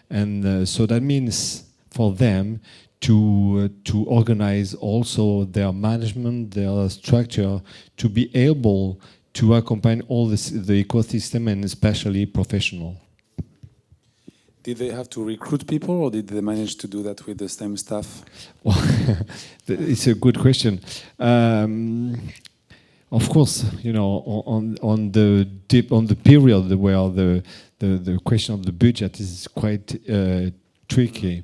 S3: And so that means for them to organize also their management, their structure, to be able to accompany all the ecosystem, and especially professional.
S1: Did they have to recruit people, or did they manage to do that with the same staff?
S3: Well, it's a good question. Of course, you know, on the period where the question of the budget is quite tricky.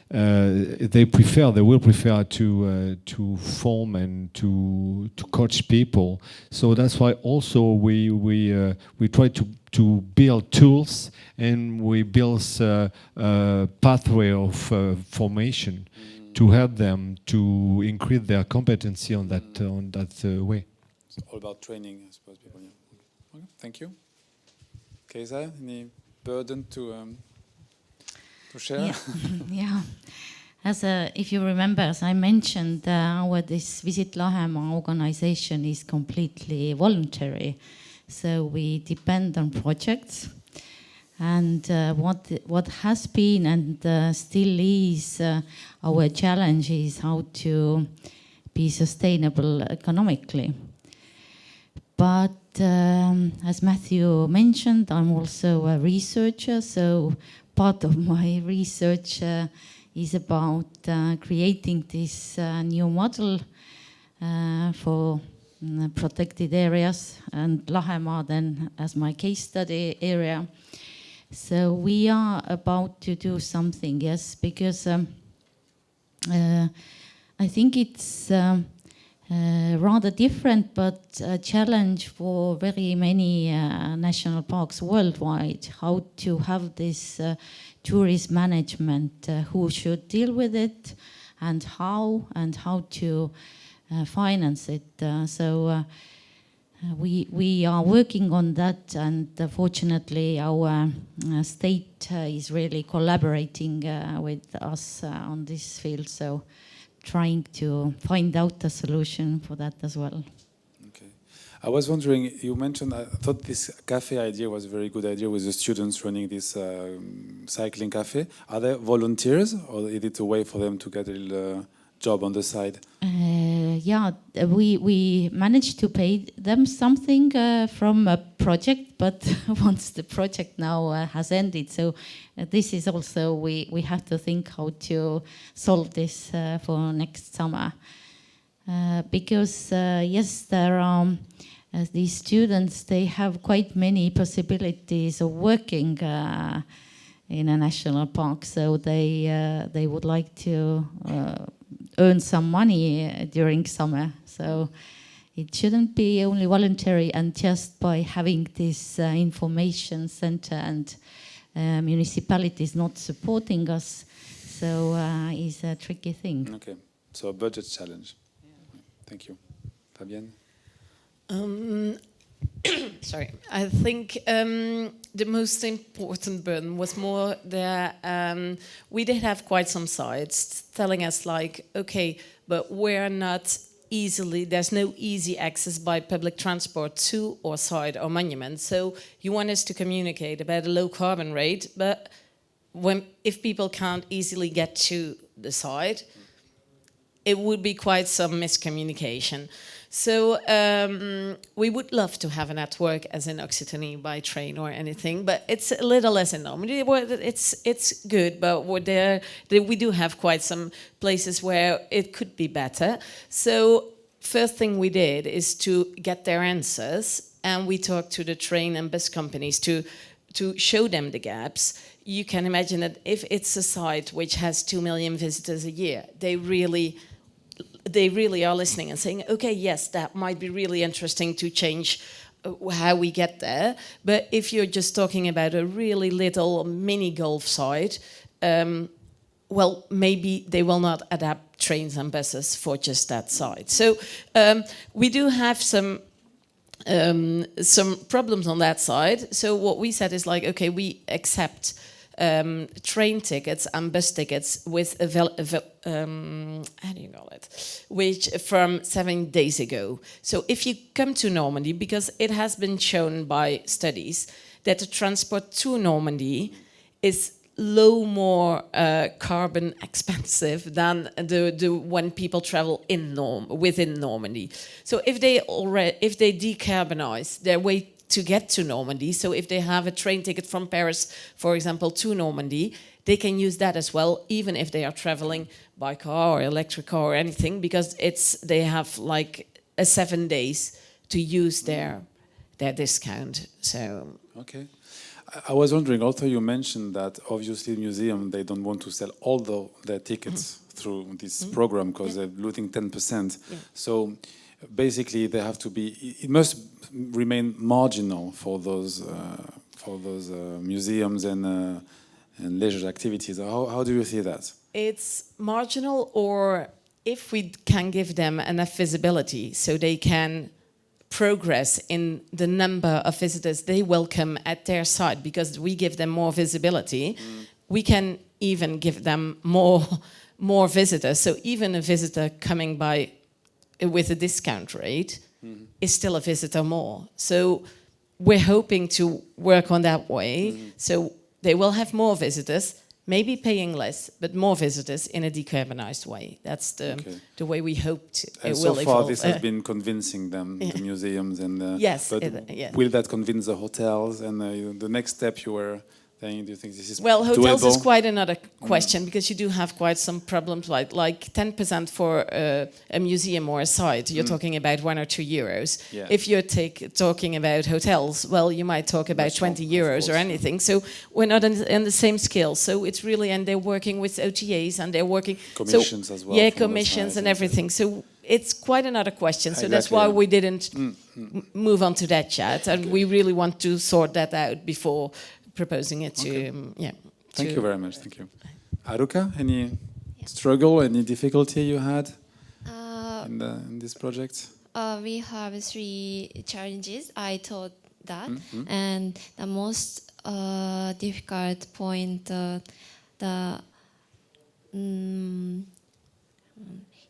S3: They will prefer to form and to coach people. So that's why also we try to build tools, and we build a pathway of formation to help them to increase their competency on that way.
S1: It's all about training, I suppose. People. Yeah. Okay, thank you. Keza, any burden to share?
S4: Yeah. If you remember, as I mentioned, this Visit Lahemaa organization is completely voluntary. So we depend on projects. And what has been and still is our challenge is how to be sustainable economically. But as Matthew mentioned, I'm also a researcher, so part of my research is about creating this new model for protected areas, and Lahemaa then as my case study area. So we are about to do something, yes, because I think it's rather different, but a challenge for very many national parks worldwide, how to have this tourist management, who should deal with it, and how to finance it. We are working on that, and fortunately our state is really collaborating with us on this field, so trying to find out a solution for that as well.
S1: Okay. I was wondering, you mentioned, I thought this cafe idea was a very good idea with the students running this cycling cafe. Are there volunteers, or is it a way for them to get a little job on the side?
S4: Yeah, we managed to pay them something from a project, but once the project now has ended, so this is also, we have to think how to solve this for next summer. Because yes, there are these students, they have quite many possibilities of working in a national park, so they would like to earn some money during summer. So it shouldn't be only voluntary, and just by having this information center and municipalities not supporting us, so is a tricky thing.
S1: Okay, so a budget challenge. Yeah. Thank you. Fabienne?
S5: Sorry, I think the most important burden was more that we did have quite some sites telling us like, okay, but we're not easily, there's no easy access by public transport to our site or monument. So you want us to communicate about a low carbon rate, but if people can't easily get to the site, it would be quite some miscommunication. So we would love to have a network as in Occitanie by train or anything, but it's a little less in Normandy. It's good, but we do have quite some places where it could be better. So first thing we did is to get their answers, and we talked to the train and bus companies to show them the gaps. You can imagine that if it's a site which has 2 million visitors a year, they really are listening and saying, okay, yes, that might be really interesting to change how we get there. But if you're just talking about a really little mini golf site, well, maybe they will not adapt trains and buses for just that site. So we do have some problems on that side. So what we said is like, okay, we accept train tickets and bus tickets with how do you call it? Which from 7 days ago. So if you come to Normandy, because it has been shown by studies that the transport to Normandy is more carbon expensive than when people travel within Normandy. So if they decarbonize their way to get to Normandy, so if they have a train ticket from Paris, for example, to Normandy, they can use that as well, even if they are traveling by car or electric car or anything, because they have like 7 days to use their discount. So
S1: okay. I was wondering, also you mentioned that obviously museum, they don't want to sell all their tickets through this program because they're losing 10%. Yeah. So basically they have to be, it must remain marginal for those museums and leisure activities. How do you see that? It's
S5: marginal, or if we can give them enough visibility so they can progress in the number of visitors they welcome at their site, because we give them more visibility, we can even give them more visitors. So even a visitor coming by with a discount rate is still a visitor more. So we're hoping to work on that way. So they will have more visitors, maybe paying less, but more visitors in a decarbonized way. That's the way we hoped it will evolve.
S1: So far this has been convincing them, the museums. And
S5: yes,
S1: but will that convince the hotels? And the next step you were saying, do you think this is
S5: well, hotels
S1: doable?
S5: is quite another question, because you do have quite some problems, like 10% for a museum or a site, you're talking about €1 or €2. Yeah. If you're talking about hotels, well, you might talk about 20 euros or anything. So we're not in the same scale. So it's really, and they're working with OTAs and they're working...
S1: Commissions as well.
S5: Yeah, commissions and everything. So it's quite another question. So that's
S1: Exactly,
S5: why
S1: yeah.
S5: we didn't move on to that yet, and we really want to sort that out before proposing it to
S1: Okay. Thank you very much. Thank you. Haruka, any struggle, any difficulty you had in this project?
S6: We have 3 challenges. I thought that, and the most difficult point, the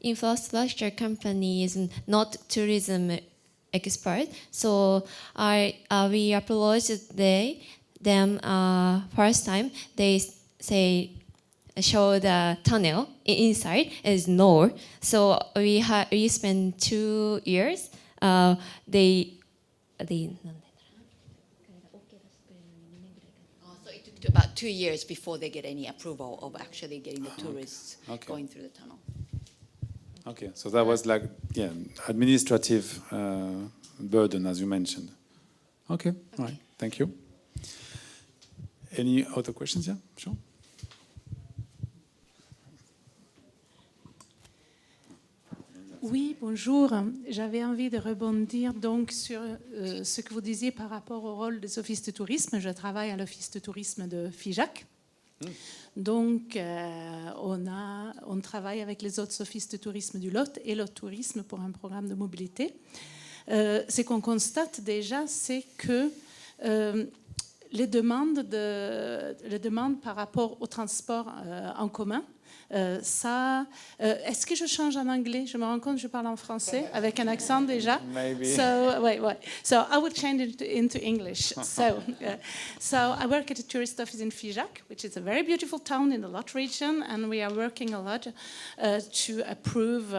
S6: infrastructure company is not tourism expert, so we approached them first time. They say show the tunnel inside is no. So we spent 2 years.
S8: So it took about 2 years before they get any approval of actually getting the tourists going through the tunnel.
S1: Okay, so that was like, administrative burden, as you mentioned. Okay, all right, thank you. Any other questions? Yeah, sure.
S9: Oui, bonjour. J'avais envie de rebondir donc sur ce que vous disiez par rapport au rôle des offices de tourisme. Je travaille à l'office de tourisme de Figeac. Donc, on travaille avec les autres offices de tourisme du Lot et Lot Tourisme pour un programme de mobilité. Ce qu'on constate déjà, c'est que les demandes par rapport au transport en commun, est-ce que je change en anglais? Je me rends compte que je parle en français avec un accent déjà.
S1: Maybe.
S9: So I would change it into English. So I work at a tourist office in Figeac, which is a very beautiful town in the Lot region, and we are working a lot to approve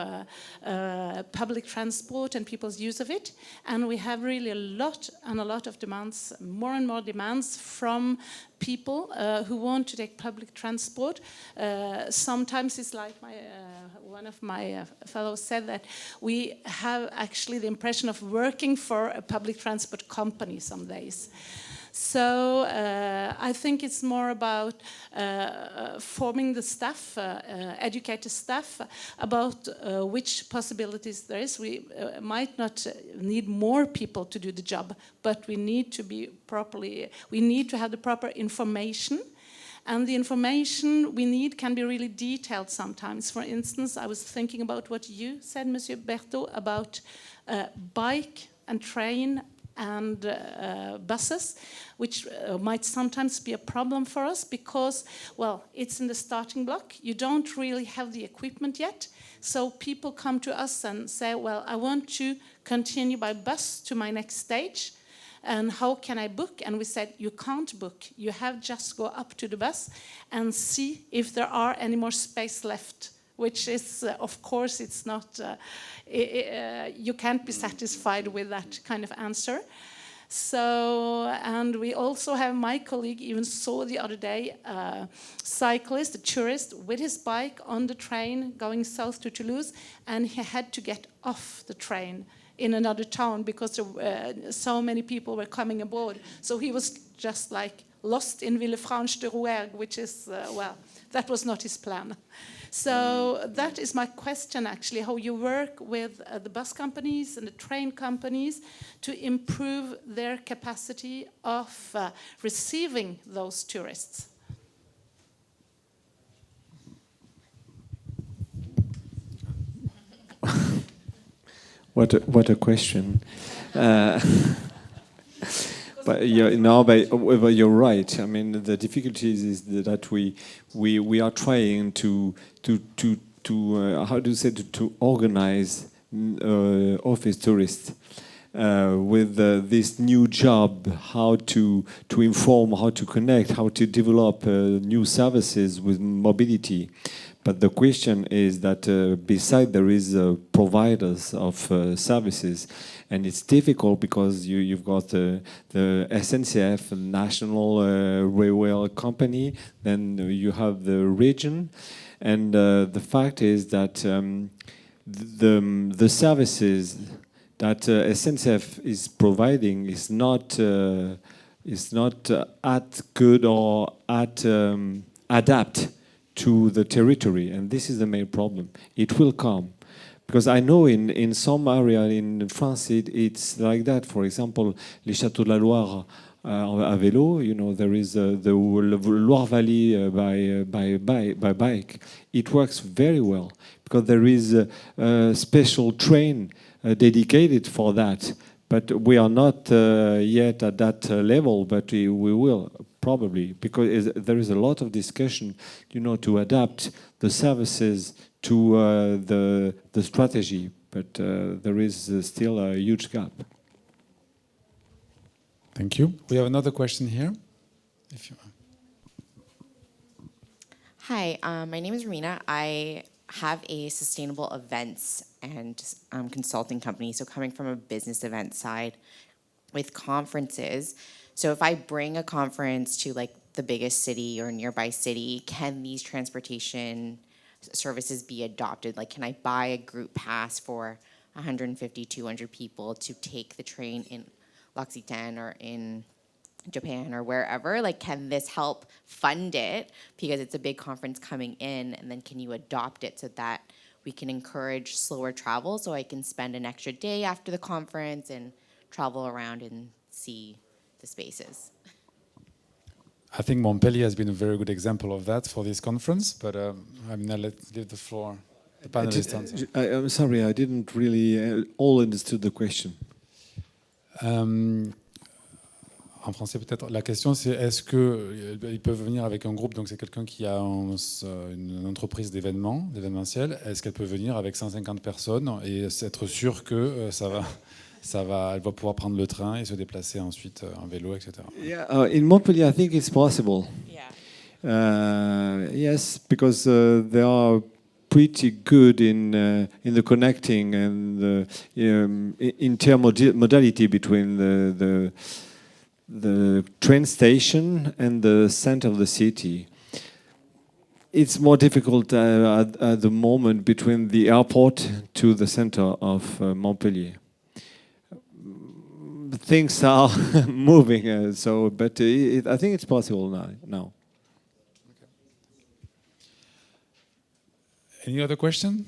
S9: public transport and people's use of it. And we have really a lot of demands, more and more demands from people who want to take public transport. Sometimes it's like one of my fellows said that we have actually the impression of working for a public transport company some days. So I think it's more about forming the staff, educate the staff about which possibilities there is. We might not need more people to do the job, but we need to have the proper information. And the information we need can be really detailed sometimes. For instance, I was thinking about what you said, Monsieur Berthaud, about bike and train and buses, which might sometimes be a problem for us because, well, it's in the starting block. You don't really have the equipment yet. So people come to us and say, well, I want to continue by bus to my next stage. And how can I book? And we said, you can't book. You have just go up to the bus and see if there are any more space left, which is, of course, it's not, you can't be satisfied with that kind of answer. So, and we also have, my colleague even saw the other day, a cyclist, a tourist, with his bike on the train going south to Toulouse, and he had to get off the train in another town because so many people were coming aboard. So he was just like lost in Villefranche-de-Rouergue, which is, well, that was not his plan. So that is my question, actually, how you work with the bus companies and the train companies to improve their capacity of receiving those tourists.
S3: What a question. But you're right. I mean, the difficulties is that we are trying to organize office tourists with this new job, how to inform, how to connect, how to develop new services with mobility. But the question is that beside there is providers of services, and it's difficult because you've got the SNCF, National Railway Company, then you have the region, and the fact is that the services that SNCF is providing is not at good or at adapt to the territory, and this is the main problem. It will come, Because I know in some area in France it's like that. For example, les Châteaux de la Loire à vélo, you know, there is the Loire Valley by bike. It works very well because there is a special train dedicated for that. But we are not yet at that level, but we will probably, because there is a lot of discussion, you know, to adapt the services to the strategy. But there is still a huge gap.
S1: Thank you. We have another question here. If you...
S10: Hi, my name is Romina. I have a sustainable events and consulting company. So coming from a business event side with conferences. So if I bring a conference to like the biggest city or nearby city, can these transportation services be adopted? Like, can I buy a group pass for 150, 200 people to take the train in L'Occitanie or in Japan or wherever? Like, can this help fund it because it's a big conference coming in, and then can you adopt it so that we can encourage slower travel so I can spend an extra day after the conference and travel around and see the spaces?
S1: I think Montpellier has been a very good example of that for this conference, but I mean, I'll leave the floor, the panelists answer.
S3: I'm sorry, I didn't really all understood the question.
S1: En français peut-être. La question c'est est-ce qu'ils peuvent venir avec un groupe, donc c'est quelqu'un qui a une entreprise d'événementiel, est-ce qu'elle peut venir avec 150 personnes et être sûr que elle va pouvoir prendre le train et se déplacer ensuite en vélo, etc.
S3: Yeah, in Montpellier, I think it's possible.
S10: Yeah.
S3: Yes, because they are pretty good in the connecting and the intermodality between the train station and the center of the city. It's more difficult at the moment between the airport to the center of Montpellier. Things are moving, but I think it's possible now.
S1: Okay. Any other question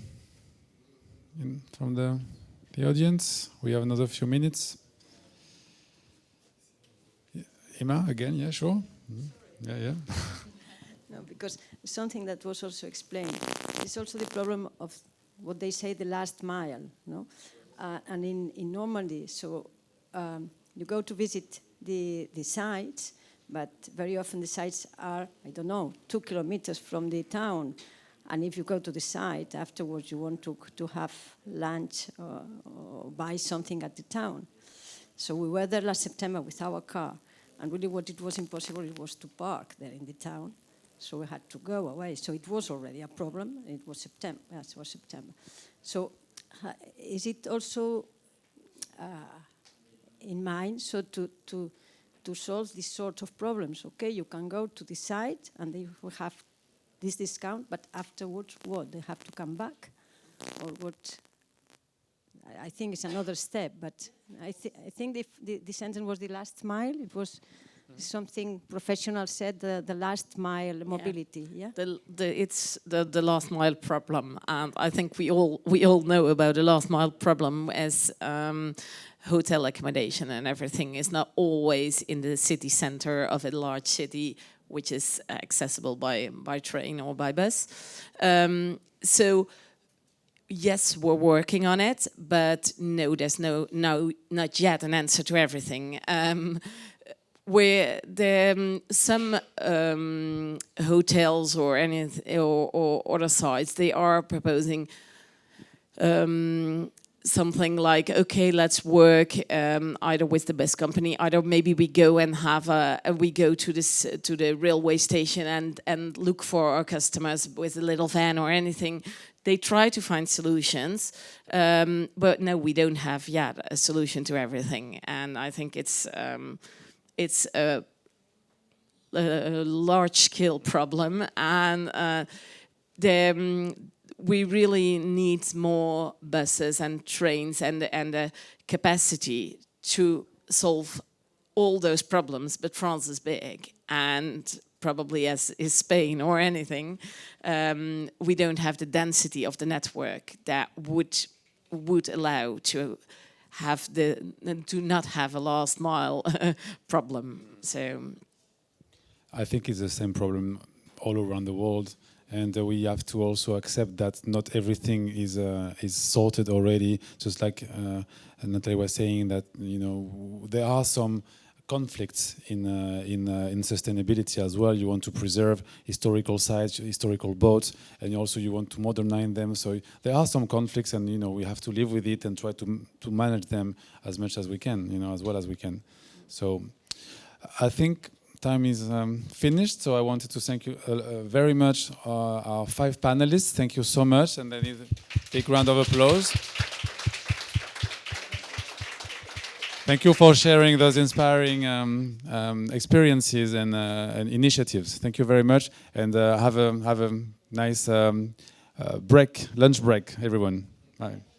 S1: from the audience? We have another few minutes. Emma, again, yeah, sure. Yeah.
S7: No, because something that was also explained is also the problem of what they say the last mile, no? And in Normandy, so you go to visit the sites, but very often the sites are, 2 kilometers from the town. And if you go to the site, afterwards you want to have lunch or buy something at the town. So we were there last September with our car. And really what it was impossible, it was to park there in the town. So we had to go away. So it was already a problem. It was September. Yes, it was September. So is it also in mind so to solve these sort of problems? Okay, you can go to the site and they will have this discount, but afterwards what? They have to come back? Or what? I think it's another step, but I think the sentence was the last mile. It was something professional said, the last mile mobility. Yeah.
S5: It's the last mile problem, and I think we all know about the last mile problem as hotel accommodation and everything is not always in the city center of a large city, which is accessible by train or by bus. So. Yes, we're working on it, but no, there's not yet an answer to everything. Where some hotels or other sites, they are proposing something like, okay, let's work either with the bus company, either maybe we go and we go to the railway station and look for our customers with a little van or anything. They try to find solutions, but no, we don't have yet a solution to everything. And I think it's a large-scale problem, and we really need more buses and trains and the capacity to solve all those problems. But France is big, and probably as is Spain or anything, we don't have the density of the network that would allow to have to not have a last mile problem. So
S1: I think it's the same problem all around the world, and we have to also accept that not everything is sorted already. Just like Natalie was saying, that there are some conflicts in sustainability as well. You want to preserve historical sites, historical boats, and you want to modernize them. So there are some conflicts, and we have to live with it and try to manage them as much as we can, as well as we can. So I think time is finished. So I wanted to thank you very much, our 5 panelists. Thank you so much, and I need a big round of applause. Thank you for sharing those inspiring experiences and initiatives. Thank you very much, and have a nice lunch break, everyone. Bye.